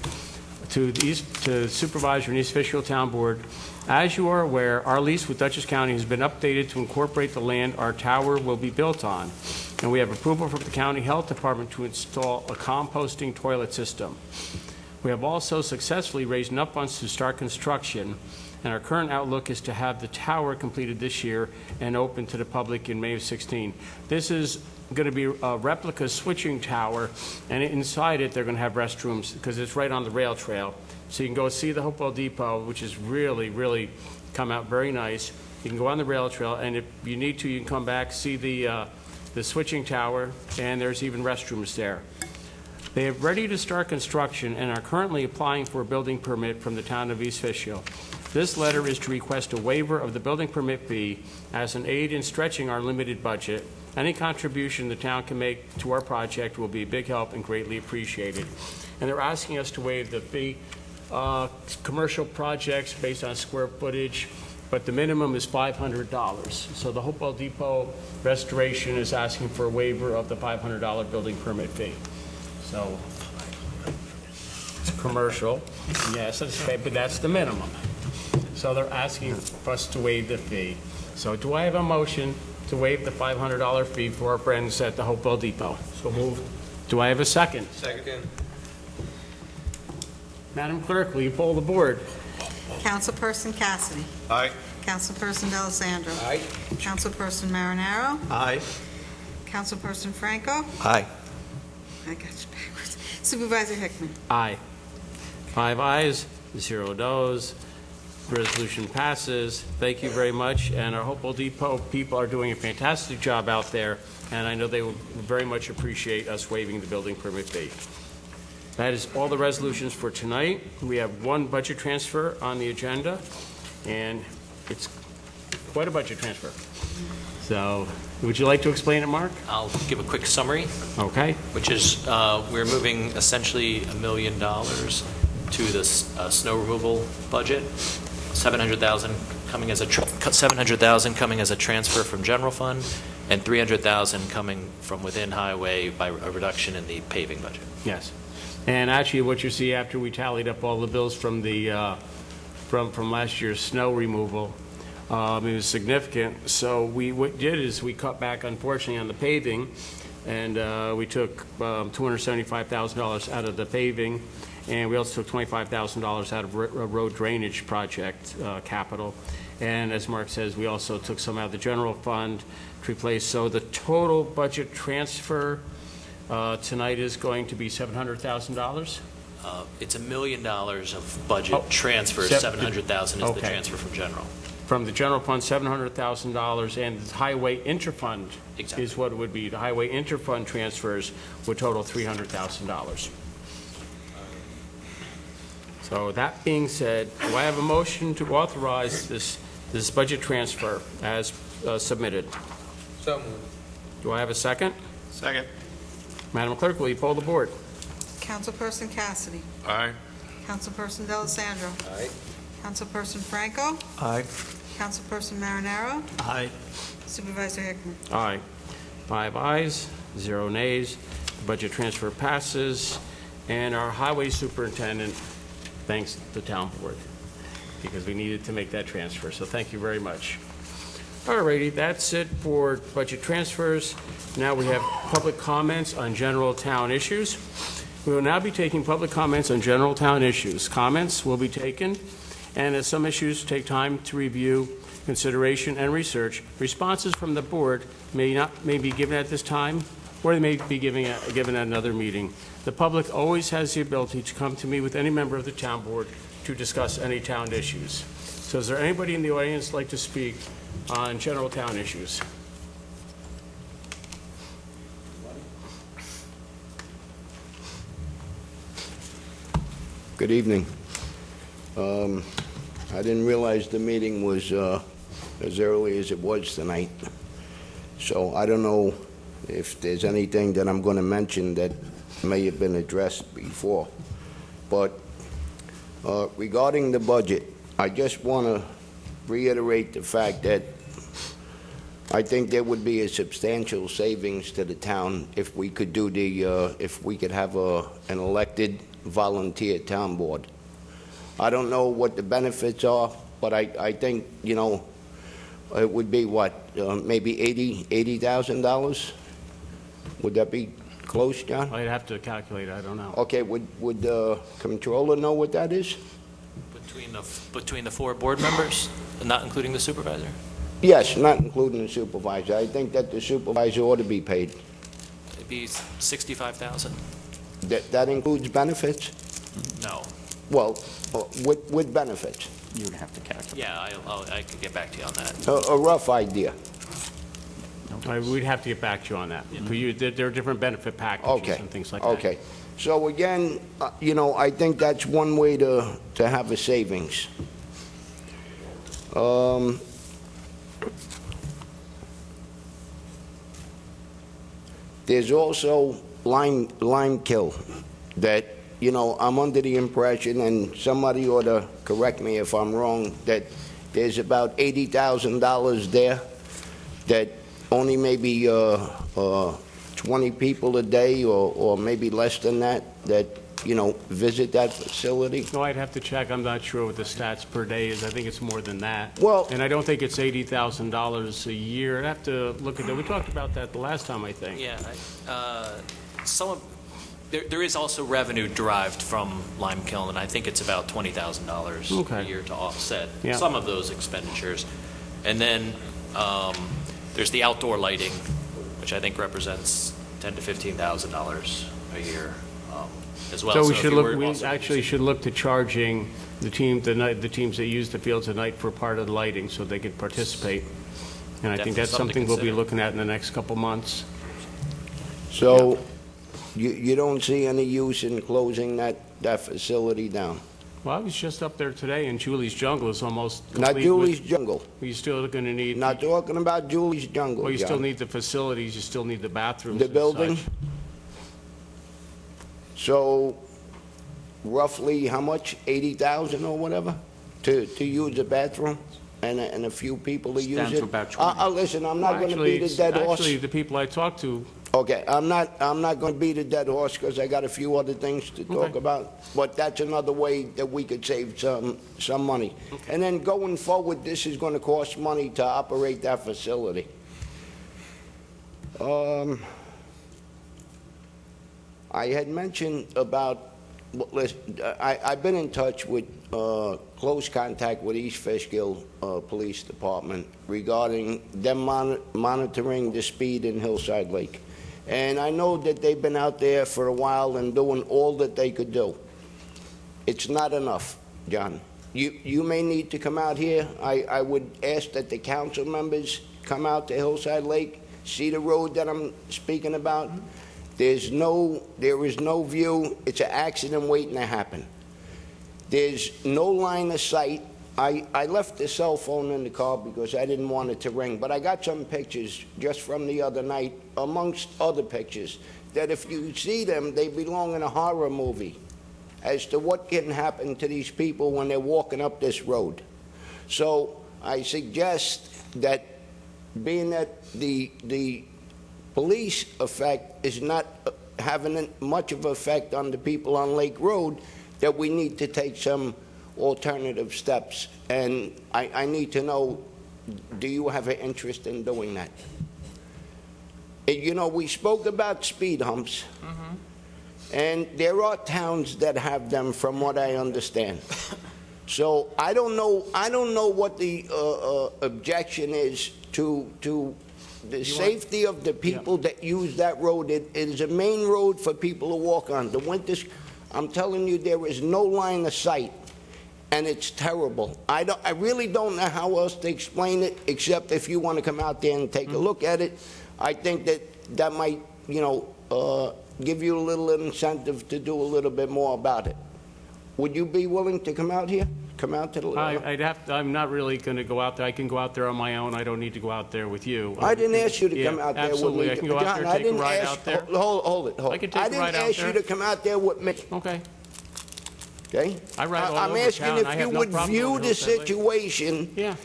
[SPEAKER 1] to the Supervisor and East Fishkill Town Board, as you are aware, our lease with Dutchess County has been updated to incorporate the land our tower will be built on, and we have approval from the County Health Department to install a composting toilet system. We have also successfully raised enough funds to start construction, and our current outlook is to have the tower completed this year and open to the public in May of 16. This is going to be a replica switching tower, and inside it they're going to have restrooms because it's right on the rail trail. So you can go see the Hopewell Depot, which is really, really come out very nice. You can go on the rail trail, and if you need to, you can come back, see the switching tower, and there's even restrooms there. They are ready to start construction and are currently applying for a building permit from the town of East Fishkill. This letter is to request a waiver of the building permit fee as an aid in stretching our limited budget. Any contribution the town can make to our project will be a big help and greatly appreciated. And they're asking us to waive the fee. Commercial projects based on square footage, but the minimum is $500. So the Hopewell Depot restoration is asking for a waiver of the $500 building permit fee. So it's commercial, yes, but that's the minimum. So they're asking us to waive the fee. So do I have a motion to waive the $500 fee for our friends at the Hopewell Depot?
[SPEAKER 11] So moved.
[SPEAKER 1] Do I have a second?
[SPEAKER 6] Second.
[SPEAKER 1] Madam Clerk, will you poll the board?
[SPEAKER 3] Councilperson Cassidy.
[SPEAKER 9] Aye.
[SPEAKER 3] Councilperson D'Alessandro.
[SPEAKER 6] Aye.
[SPEAKER 3] Councilperson Marinaro.
[SPEAKER 11] Aye.
[SPEAKER 3] Councilperson Franco.
[SPEAKER 5] Aye.
[SPEAKER 3] I got you backwards. Supervisor Hickman.
[SPEAKER 1] Aye. 5 ayes, 0 noes. Resolution passes. Thank you very much. And our Hopewell Depot people are doing a fantastic job out there, and I know they will very much appreciate us waiving the building permit fee. That is all the resolutions for tonight. We have one budget transfer on the agenda, and it's quite a budget transfer. So, would you like to explain it, Mark?
[SPEAKER 4] I'll give a quick summary,
[SPEAKER 1] Okay.
[SPEAKER 4] which is we're moving essentially $1 million to the snow removal budget, $700,000 coming as a transfer from general fund, and $300,000 coming from within highway by a reduction in the paving budget.
[SPEAKER 1] Yes. And actually, what you see after we tallied up all the bills from the, from last year's snow removal, it was significant. So what we did is we cut back, unfortunately, on the paving, and we took $275,000 out of the paving, and we also took $25,000 out of road drainage project capital. And as Mark says, we also took some out of the general fund to replace. So the total budget transfer tonight is going to be $700,000?
[SPEAKER 4] It's $1 million of budget
[SPEAKER 1] Oh,
[SPEAKER 4] transfers, $700,000 is the
[SPEAKER 1] okay.
[SPEAKER 4] transfer from general.
[SPEAKER 1] From the general fund, $700,000, and the highway interfund
[SPEAKER 4] Exactly.
[SPEAKER 1] is what it would be. The highway interfund transfers would total $300,000. So that being said, do I have a motion to authorize this budget transfer as submitted?
[SPEAKER 6] So moved.
[SPEAKER 1] Do I have a second?
[SPEAKER 9] Second.
[SPEAKER 1] Madam Clerk, will you poll the board?
[SPEAKER 3] Councilperson Cassidy.
[SPEAKER 9] Aye.
[SPEAKER 3] Councilperson Delisandro.
[SPEAKER 6] Aye.
[SPEAKER 3] Councilperson Franco.
[SPEAKER 5] Aye.
[SPEAKER 3] Councilperson Marinaro.
[SPEAKER 11] Aye.
[SPEAKER 3] Supervisor Hickman.
[SPEAKER 1] Aye. 5 ayes, 0 nays. The budget transfer passes, and our highway superintendent thanks the town board because we needed to make that transfer. So thank you very much. All righty, that's it for budget transfers. Now we have public comments on general town issues. We will now be taking public comments on general town issues. Comments will be taken, and as some issues take time to review, consideration, and research, responses from the board may be given at this time, or they may be given at another meeting. The public always has the ability to come to me with any member of the town board to discuss any town issues. So is there anybody in the audience like to speak on general town issues?
[SPEAKER 12] Good evening. I didn't realize the meeting was as early as it was tonight, so I don't know if there's anything that I'm going to mention that may have been addressed before. But regarding the budget, I just want to reiterate the fact that I think there would be a substantial savings to the town if we could do if we could have an elected volunteer town board. I don't know what the benefits are, but I think, you know, it would be what, maybe $80,000? Would that be close, John?
[SPEAKER 1] I'd have to calculate, I don't know.
[SPEAKER 12] Okay, would the controller know what that is?
[SPEAKER 4] Between the 4 board members, not including the supervisor?
[SPEAKER 12] Yes, not including the supervisor. I think that the supervisor ought to be paid.
[SPEAKER 4] It'd be $65,000.
[SPEAKER 12] That includes benefits?
[SPEAKER 4] No.
[SPEAKER 12] Well, with benefits.
[SPEAKER 10] You would have to calculate.
[SPEAKER 4] Yeah, I could get back to you on that.
[SPEAKER 12] A rough idea.
[SPEAKER 1] We'd have to get back to you on that. For you, there are different benefit packages
[SPEAKER 12] Okay.
[SPEAKER 1] and things like that.
[SPEAKER 12] Okay. So again, you know, I think that's one way to have a savings. There's also lime kill that, you know, I'm under the impression, and somebody ought to correct me if I'm wrong, that there's about $80,000 there that only maybe 20 people a day or maybe less than that, you know, visit that facility.
[SPEAKER 1] No, I'd have to check. I'm not sure what the stats per day is. I think it's more than that.
[SPEAKER 12] Well-
[SPEAKER 1] And I don't think it's $80,000 a year. I'd have to look at that. We talked about that the last time, I think.
[SPEAKER 4] Yeah, there is also revenue derived from lime kiln, and I think it's about $20,000 a
[SPEAKER 1] Okay.
[SPEAKER 4] year to offset
[SPEAKER 1] Yeah.
[SPEAKER 4] some of those expenditures. And then there's the outdoor lighting, which I think represents $10,000 to $15,000 a year as well.
[SPEAKER 1] So we
[SPEAKER 4] if
[SPEAKER 1] should
[SPEAKER 4] you
[SPEAKER 1] look,
[SPEAKER 4] were
[SPEAKER 1] we
[SPEAKER 4] also
[SPEAKER 1] actually should look to charging the teams that use the fields at night for part of the lighting so they can participate. And I think
[SPEAKER 4] Definitely
[SPEAKER 1] that's
[SPEAKER 4] something to
[SPEAKER 1] something we'll be
[SPEAKER 4] consider.
[SPEAKER 1] looking at in the next couple months.
[SPEAKER 12] So you don't see any use in closing that facility down?
[SPEAKER 1] Well, I was just up there today, and Julie's Jungle is almost
[SPEAKER 12] Not
[SPEAKER 1] complete
[SPEAKER 12] Julie's
[SPEAKER 1] with-
[SPEAKER 12] Jungle.
[SPEAKER 1] You're still going to need,
[SPEAKER 12] Not talking about Julie's Jungle,
[SPEAKER 1] well, you still
[SPEAKER 12] John.
[SPEAKER 1] need the facilities, you still need the bathrooms
[SPEAKER 12] The
[SPEAKER 1] and
[SPEAKER 12] building?
[SPEAKER 1] such.
[SPEAKER 12] So roughly how much? 80,000 or whatever to use the bathroom and a few people to
[SPEAKER 10] It's
[SPEAKER 12] use
[SPEAKER 10] down
[SPEAKER 12] it?
[SPEAKER 10] to about 20.
[SPEAKER 12] Listen, I'm not going to
[SPEAKER 1] Actually,
[SPEAKER 12] beat a
[SPEAKER 1] it's-
[SPEAKER 12] dead horse.
[SPEAKER 1] Actually, the people I talked to,
[SPEAKER 12] Okay, I'm not going to beat a dead horse because I got a few other things to talk
[SPEAKER 1] Okay.
[SPEAKER 12] about. But that's another way that we could save some money. And then going forward, this is going to cost money to operate that facility. I had mentioned about, well, listen, I've been in touch with, close contact with East Fishkill Police Department regarding them monitoring the speed in Hillside Lake. And I know that they've been out there for a while and doing all that they could do. It's not enough, John. You may need to come out here. I would ask that the council members come out to Hillside Lake, see the road that I'm speaking about. There is no view. It's an accident waiting to happen. There's no line of sight. I left the cell phone in the car because I didn't want it to ring, but I got some pictures just from the other night, amongst other pictures, that if you see them, they belong in a horror movie as to what can happen to these people when they're walking up this road. So I suggest that, being that the police effect is not having much of an effect on the people on Lake Road, that we need to take some alternative steps. And I need to know, do you have an interest in doing that? You know, we spoke about speed humps, and there are towns that have them, from what I understand. So I don't know what the objection is to the safety of the people that use that road. It is a main road for people to walk on. The winters, I'm telling you, there is no line of sight, and it's terrible. I really don't know how else to explain it, except if you want to come out there and take a look at it. I think that might, you know, give you a little incentive to do a little bit more about it. Would you be willing to come out here? Come out to the...
[SPEAKER 1] I'm not really going to go out there. I can go out there on my own. I don't need to go out there with you.
[SPEAKER 12] I didn't ask you to come out there with me.
[SPEAKER 1] Absolutely. I can go out there and take a ride out there.
[SPEAKER 12] Hold it.
[SPEAKER 1] I can take a ride out there.
[SPEAKER 12] I didn't ask you to come out there with me.
[SPEAKER 1] Okay.
[SPEAKER 12] Okay?
[SPEAKER 1] I ride all
[SPEAKER 12] I'm
[SPEAKER 1] over
[SPEAKER 12] asking
[SPEAKER 1] town. I
[SPEAKER 12] if
[SPEAKER 1] have
[SPEAKER 12] you
[SPEAKER 1] no
[SPEAKER 12] would
[SPEAKER 1] problem
[SPEAKER 12] view
[SPEAKER 1] going to
[SPEAKER 12] the
[SPEAKER 1] Hillside Lake.
[SPEAKER 12] situation.
[SPEAKER 1] Yeah.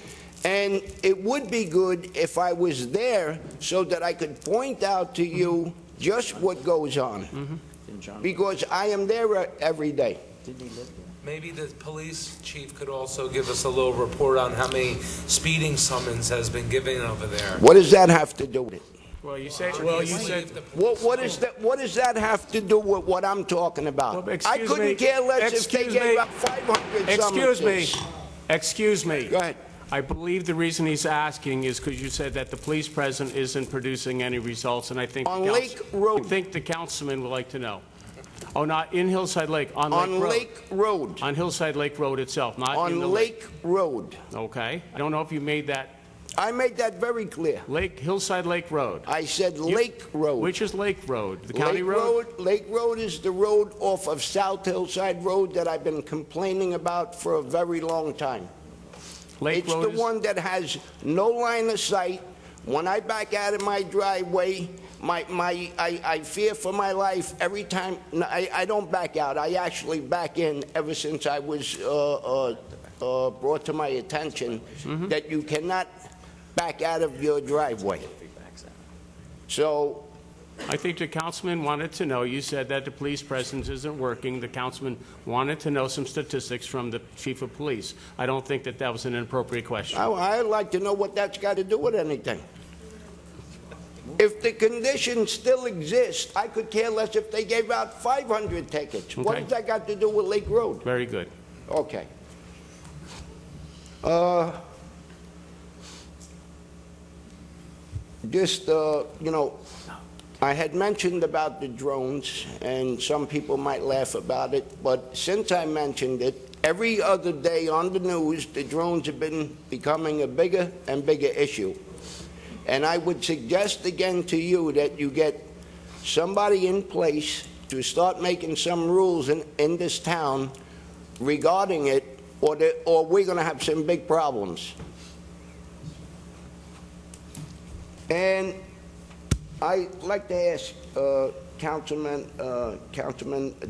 [SPEAKER 12] And it would be good if I was there so that I could point out to you just what goes on. Because I am there every day.
[SPEAKER 6] Maybe the police chief could also give us a little report on how many speeding summons has been given over there.
[SPEAKER 12] What does that have to do with it?
[SPEAKER 1] Well, you said...
[SPEAKER 12] What does that have to do with what I'm talking about?
[SPEAKER 1] Well,
[SPEAKER 12] I couldn't care less if they gave up 500 summonses.
[SPEAKER 1] Excuse me.
[SPEAKER 12] Go ahead.
[SPEAKER 1] I believe the reason he's asking is because you said that the police president isn't producing any results, and I think...
[SPEAKER 12] On Lake Road.
[SPEAKER 1] I think the councilman would like to know. Oh, not in Hillside Lake, on Lake Road.
[SPEAKER 12] On Lake Road.
[SPEAKER 1] On Hillside Lake Road itself, not in the
[SPEAKER 12] On
[SPEAKER 1] lake.
[SPEAKER 12] Lake Road.
[SPEAKER 1] Okay. I don't know if you made that...
[SPEAKER 12] I made that very clear.
[SPEAKER 1] Hillside Lake Road.
[SPEAKER 12] I said Lake Road.
[SPEAKER 1] Which is Lake Road? The county road?
[SPEAKER 12] Lake Road is the road off of South Hillside Road that I've been complaining about for a very long time.
[SPEAKER 1] Lake
[SPEAKER 12] It's
[SPEAKER 1] Road
[SPEAKER 12] the one that has no line of sight. When I back out of my driveway, I fear for my life every time. No, I don't back out. I actually back in ever since I was brought to my attention that you cannot back out of your driveway. So
[SPEAKER 1] I think the councilman wanted to know, you said that the police presence isn't working. The councilman wanted to know some statistics from the chief of police. I don't think that that was an inappropriate question.
[SPEAKER 12] I'd like to know what that's got to do with anything. If the conditions still exist, I could care less if they gave out 500 tickets. What
[SPEAKER 1] Okay.
[SPEAKER 12] has that got to do with Lake Road?
[SPEAKER 1] Very good.
[SPEAKER 12] Okay. You know, I had mentioned about the drones, and some people might laugh about it, but since I mentioned it, every other day on the news, the drones have been becoming a bigger and bigger issue. And I would suggest again to you that you get somebody in place to start making some rules in this town regarding it, or we're going to have some big problems. And I'd like to ask Councilman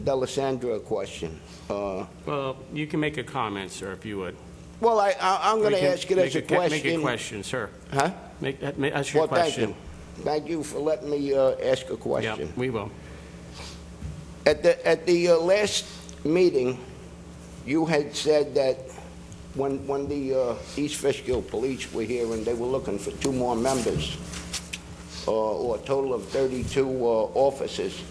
[SPEAKER 12] D'Alessandro a question.
[SPEAKER 1] Well, you can make a comment, sir, if you would.
[SPEAKER 12] Well, I'm going to ask it as a question.
[SPEAKER 1] Make a question, sir.
[SPEAKER 12] Huh?
[SPEAKER 1] Ask your question.
[SPEAKER 12] Thank you for letting me ask a question.
[SPEAKER 1] Yeah, we will.
[SPEAKER 12] At the last meeting, you had said that when the East Fishkill Police were here and they were looking for 2 more members, or a total of 32 officers,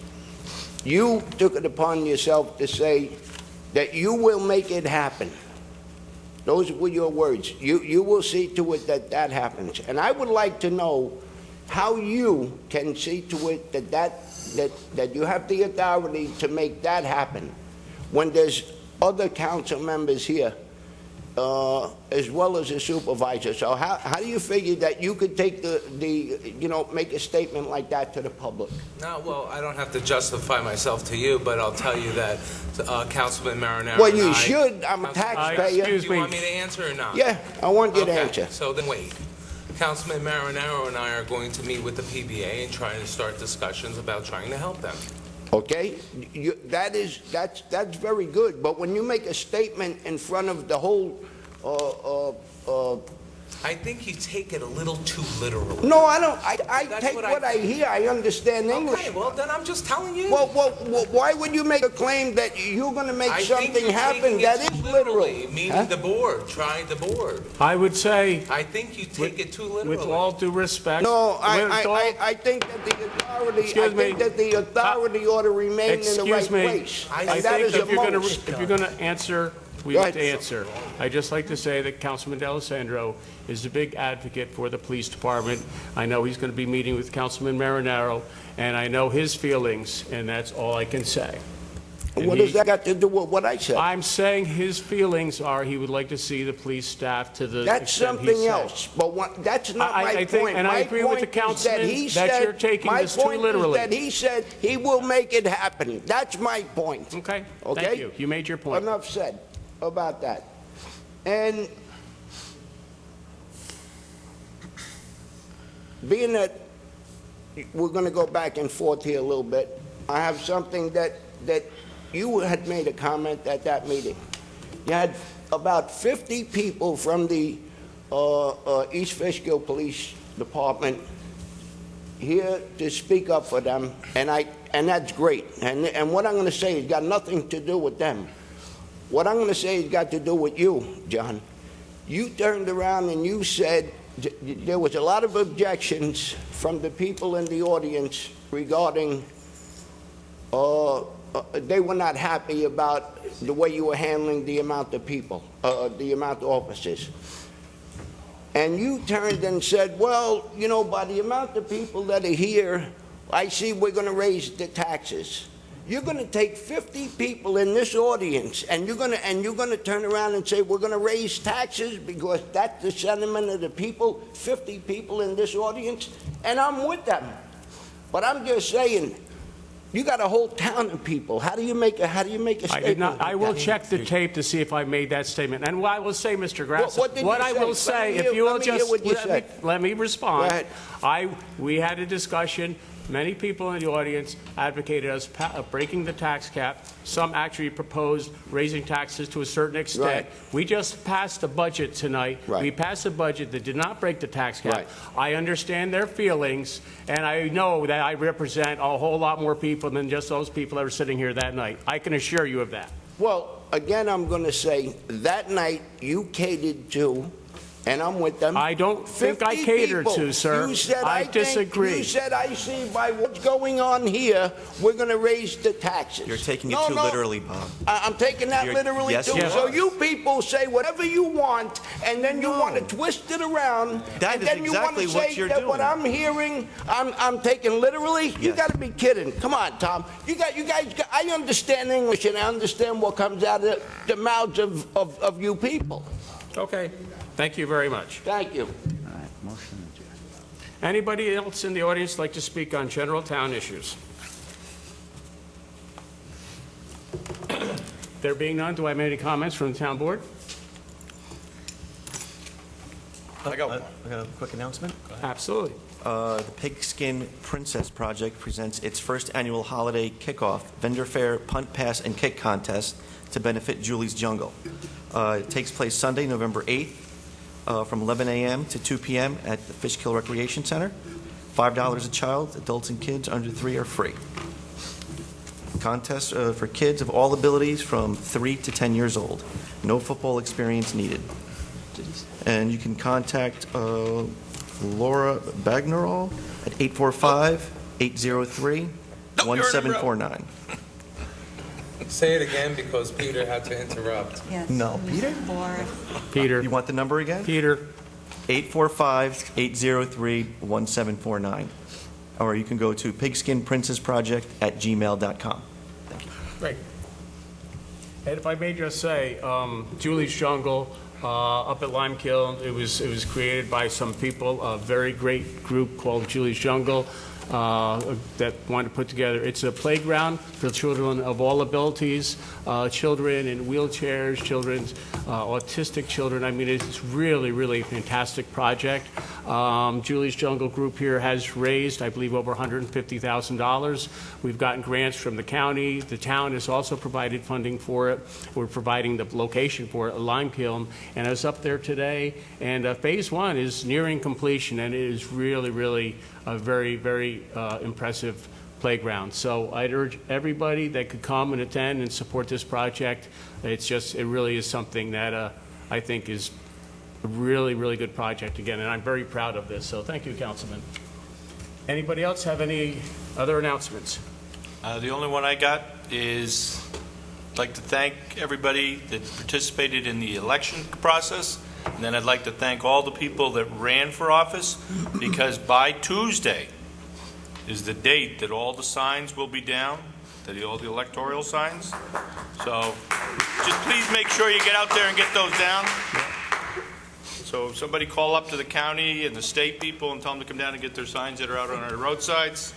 [SPEAKER 12] you took it upon yourself to say that you will make it happen. Those were your words. You will see to it that that happens. And I would like to know how you can see to it that you have the authority to make that happen when there's other council members here, as well as a supervisor. So how do you figure that you could take make a statement like that to the public?
[SPEAKER 6] No, well, I don't have to justify myself to you, but I'll tell you that Councilman Marinaro
[SPEAKER 12] Well,
[SPEAKER 6] and
[SPEAKER 12] you
[SPEAKER 6] I-
[SPEAKER 12] should. I'm a taxpayer.
[SPEAKER 1] Excuse
[SPEAKER 6] Do
[SPEAKER 1] me.
[SPEAKER 6] you want me to answer or not?
[SPEAKER 12] Yeah, I want you to
[SPEAKER 6] Okay,
[SPEAKER 12] answer.
[SPEAKER 6] so then wait. Councilman Marinaro and I are going to meet with the PBA and try to start discussions about trying to help them.
[SPEAKER 12] Okay, that's very good. But when you make a statement in front of the whole,
[SPEAKER 6] I think you take it a little too literally.
[SPEAKER 12] no, I don't. I
[SPEAKER 6] That's
[SPEAKER 12] take
[SPEAKER 6] what
[SPEAKER 12] what I hear. I understand English.
[SPEAKER 6] Okay, well, then I'm just telling you.
[SPEAKER 12] Well, why would you make a claim that you're going to make
[SPEAKER 6] I think
[SPEAKER 12] something
[SPEAKER 6] you're
[SPEAKER 12] happen
[SPEAKER 6] taking
[SPEAKER 12] that
[SPEAKER 6] it
[SPEAKER 12] is
[SPEAKER 6] too
[SPEAKER 12] literal?
[SPEAKER 6] literally, meaning
[SPEAKER 12] Huh?
[SPEAKER 6] the board, trying the board.
[SPEAKER 1] I would say,
[SPEAKER 6] I think you take it too literally.
[SPEAKER 1] with all due respect...
[SPEAKER 12] No,
[SPEAKER 1] with all-
[SPEAKER 12] I think that the authority.
[SPEAKER 1] Excuse
[SPEAKER 12] I think
[SPEAKER 1] me.
[SPEAKER 12] that the authority ought to remain in the
[SPEAKER 1] Excuse
[SPEAKER 12] right
[SPEAKER 1] me.
[SPEAKER 12] place.
[SPEAKER 1] I
[SPEAKER 12] And that
[SPEAKER 1] think
[SPEAKER 12] is a
[SPEAKER 1] if you're going to
[SPEAKER 12] most.
[SPEAKER 1] answer, we
[SPEAKER 12] Go
[SPEAKER 1] have to
[SPEAKER 12] ahead.
[SPEAKER 1] answer. I'd just like to say that Councilman D'Alessandro is a big advocate for the police department. I know he's going to be meeting with Councilman Marinaro, and I know his feelings, and that's all I can say. And
[SPEAKER 12] What does that got to do with what I said?
[SPEAKER 1] I'm saying his feelings are he would like to see the police staff to the
[SPEAKER 12] That's
[SPEAKER 1] extent he
[SPEAKER 12] something
[SPEAKER 1] said.
[SPEAKER 12] else, but that's not
[SPEAKER 1] I
[SPEAKER 12] my
[SPEAKER 1] think-
[SPEAKER 12] point.
[SPEAKER 1] and I
[SPEAKER 12] My
[SPEAKER 1] agree with the
[SPEAKER 12] point is that
[SPEAKER 1] councilman
[SPEAKER 12] he
[SPEAKER 1] that
[SPEAKER 12] said-
[SPEAKER 1] you're taking this too
[SPEAKER 12] My point
[SPEAKER 1] literally.
[SPEAKER 12] is that he said he will make it happen. That's my point.
[SPEAKER 1] Okay,
[SPEAKER 12] Okay?
[SPEAKER 1] thank you. You made your point.
[SPEAKER 12] Enough said about that. And being that we're going to go back and forth here a little bit, I have something that you had made a comment at that meeting. You had about 50 people from the East Fishkill Police Department here to speak up for them, and that's great. And what I'm going to say has got nothing to do with them. What I'm going to say has got to do with you, John. You turned around and you said there was a lot of objections from the people in the audience regarding they were not happy about the way you were handling the amount of people, the amount of officers. And you turned and said, well, you know, by the amount of people that are here, I see we're going to raise the taxes. You're going to take 50 people in this audience, and you're going to turn around and say we're going to raise taxes because that's the sentiment of the people. 50 people in this audience, and I'm with them. But I'm just saying, you got a whole town of people. How do you make a statement?
[SPEAKER 1] I did not. I
[SPEAKER 12] like
[SPEAKER 1] will
[SPEAKER 12] that?
[SPEAKER 1] check the tape to see if I made that statement. And what I will say, Mr. Grasso,
[SPEAKER 12] What did you
[SPEAKER 1] I will
[SPEAKER 12] say?
[SPEAKER 1] say, if you will
[SPEAKER 12] let me hear
[SPEAKER 1] just
[SPEAKER 12] what you said.
[SPEAKER 1] let me respond.
[SPEAKER 12] Go ahead.
[SPEAKER 1] We had a discussion. Many people in the audience advocated us breaking the tax cap. Some actually proposed raising taxes to a certain extent.
[SPEAKER 12] Right.
[SPEAKER 1] We just passed a budget tonight.
[SPEAKER 12] Right.
[SPEAKER 1] We passed a budget that did not break the tax cap.
[SPEAKER 12] Right.
[SPEAKER 1] I understand their feelings, and I know that I represent a whole lot more people than just those people that were sitting here that night. I can assure you of that.
[SPEAKER 12] Well, again, I'm going to say, that night you catered to, and I'm with them.
[SPEAKER 1] I don't think I
[SPEAKER 12] 50
[SPEAKER 1] catered
[SPEAKER 12] people.
[SPEAKER 1] to, sir.
[SPEAKER 12] You said,
[SPEAKER 1] I
[SPEAKER 12] think-
[SPEAKER 1] disagree.
[SPEAKER 12] You said, I see by what's going on here, we're going to raise the taxes.
[SPEAKER 5] You're taking it
[SPEAKER 12] No,
[SPEAKER 5] too
[SPEAKER 12] no,
[SPEAKER 5] literally, Bob.
[SPEAKER 12] I'm taking that
[SPEAKER 5] You're-
[SPEAKER 12] literally
[SPEAKER 5] yes,
[SPEAKER 12] too.
[SPEAKER 5] you
[SPEAKER 12] So
[SPEAKER 5] are.
[SPEAKER 12] you people say whatever you want, and then you want to twist it around.
[SPEAKER 5] That
[SPEAKER 12] and
[SPEAKER 5] is
[SPEAKER 12] then you want
[SPEAKER 5] exactly
[SPEAKER 12] to
[SPEAKER 5] what
[SPEAKER 12] say
[SPEAKER 5] you're
[SPEAKER 12] that what
[SPEAKER 5] doing.
[SPEAKER 12] I'm hearing, I'm taking literally. You
[SPEAKER 5] Yes.
[SPEAKER 12] got to be kidding. Come on, Tom. You guys. I understand English, and I understand what comes out of the mouths of you people.
[SPEAKER 1] Okay. Thank you very much.
[SPEAKER 12] Thank you.
[SPEAKER 10] All right, motion adjourned.
[SPEAKER 1] Anybody else in the audience like to speak on general town issues? There being none, do I have any comments from the town board?
[SPEAKER 5] I got a quick announcement.
[SPEAKER 1] Absolutely.
[SPEAKER 5] The Pigskin Princess Project presents its first annual holiday kickoff vendor fair, punt pass, and kick contest to benefit Julie's Jungle. It takes place Sunday, November 8th, from 11 a.m. to 2 p.m. at the Fishkill Recreation Center. $5 a child. Adults and kids under 3 are free. Contest for kids of all abilities from 3 to 10 years old. No football experience needed. And you can contact Laura Bagnerall at 845-803-1749.
[SPEAKER 6] Say it again because Peter had to interrupt.
[SPEAKER 3] Yes.
[SPEAKER 5] No, Peter?
[SPEAKER 1] Peter.
[SPEAKER 5] You want the number again?
[SPEAKER 1] Peter.
[SPEAKER 5] 845-803-1749. Or you can go to pigskinprincessproject@gmail.com. Thank you.
[SPEAKER 1] Great. And if I may just say, Julie's Jungle up at Limekiln, it was created by some people, a very great group called Julie's Jungle that wanted to put together. It's a playground for children of all abilities, children in wheelchairs, children, autistic children. I mean, it's really, really a fantastic project. Julie's Jungle Group here has raised, I believe, over $150,000. We've gotten grants from the county. The town has also provided funding for it. We're providing the location for it, Limekiln, and I was up there today, and phase 1 is nearing completion, and it is really, really a very, very impressive playground. So I'd urge everybody that could come and attend and support this project. It really is something that I think is a really, really good project again, and I'm very proud of this. So thank you, Councilman. Anybody else have any other announcements?
[SPEAKER 9] The only one I got is I'd like to thank everybody that participated in the election process. And then I'd like to thank all the people that ran for office, because by Tuesday is the date that all the signs will be down, all the electoral signs. So just please make sure you get out there and get those down. So somebody call up to the county and the state people and tell them to come down and get their signs that are out on our roadsides.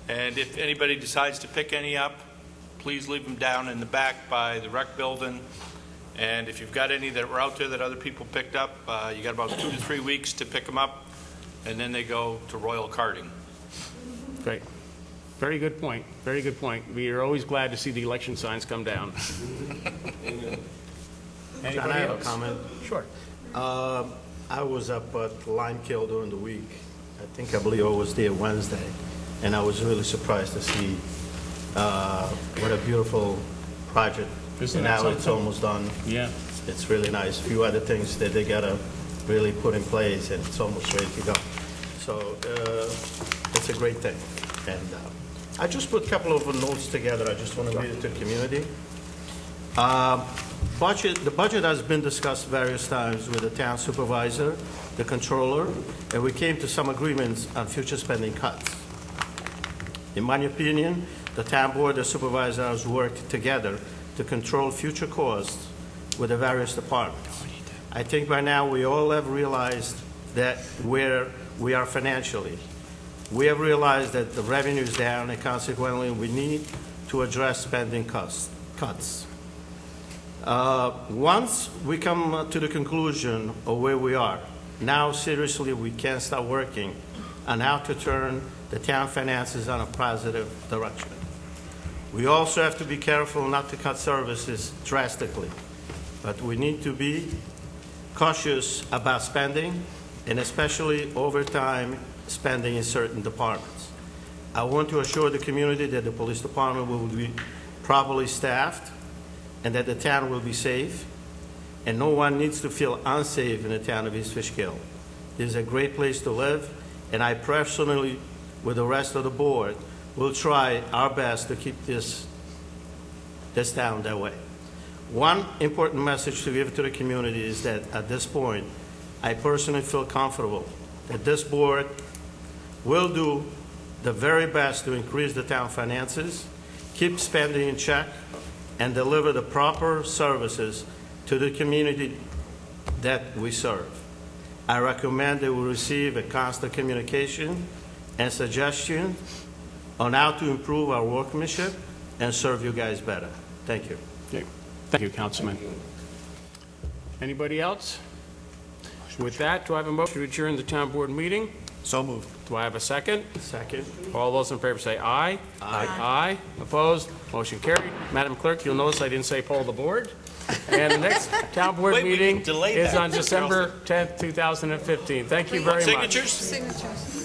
[SPEAKER 9] And if anybody decides to pick any up, please leave them down in the back by the rec building. And if you've got any that were out there that other people picked up, you got about 2 to 3 weeks to pick them up, and then they go to Royal Karting.
[SPEAKER 1] Great. Very good point. Very good point. We are always glad to see the election signs come down.
[SPEAKER 11] John, I have a comment.
[SPEAKER 1] Sure.
[SPEAKER 11] I was up at Limekiln during the week. I believe I was there Wednesday, and I was really surprised to see what a beautiful project.
[SPEAKER 1] Isn't
[SPEAKER 11] And
[SPEAKER 1] that
[SPEAKER 11] now it's
[SPEAKER 1] something?
[SPEAKER 11] almost done.
[SPEAKER 1] Yeah.
[SPEAKER 11] It's really nice. A few other things that they gotta really put in place, and it's almost ready to go. So it's a great thing. And I just put a couple of notes together. I just want to read it to the community. The budget has been discussed various times with the town supervisor, the controller, and we came to some agreements on future spending cuts. In my opinion, the town board and supervisors worked together to control future costs with the various departments. I think by now we all have realized that where we are financially. We have realized that the revenue is down, and consequently we need to address spending cuts. Once we come to the conclusion of where we are, now seriously we can start working on how to turn the town finances on a positive direction. We also have to be careful not to cut services drastically, but we need to be cautious about spending, and especially overtime spending in certain departments. I want to assure the community that the police department will be properly staffed and that the town will be safe, and no one needs to feel unsafe in the town of East Fishkill. This is a great place to live, and I personally, with the rest of the board, will try our best to keep this town that way. One important message to give to the community is that at this point, I personally feel comfortable that this board will do the very best to increase the town finances, keep spending in check, and deliver the proper services to the community that we serve. I recommend that we receive a constant communication and suggestion on how to improve our workmanship and serve you guys better. Thank you.
[SPEAKER 1] Okay. Thank you, Councilman. Anybody else? With that, do I have a motion to adjourn the town board meeting?
[SPEAKER 11] So moved.
[SPEAKER 1] Do I have a second?
[SPEAKER 11] Second.
[SPEAKER 1] All those in favor say aye. Aye. Opposed? Motion carried. Madam Clerk, you'll notice I didn't say poll the board. And the next town board
[SPEAKER 9] Wait, we
[SPEAKER 1] meeting
[SPEAKER 9] can delay
[SPEAKER 1] is
[SPEAKER 9] that.
[SPEAKER 1] on December 10th, 2015. Thank you very much.
[SPEAKER 9] Signatures?
[SPEAKER 3] Signatures.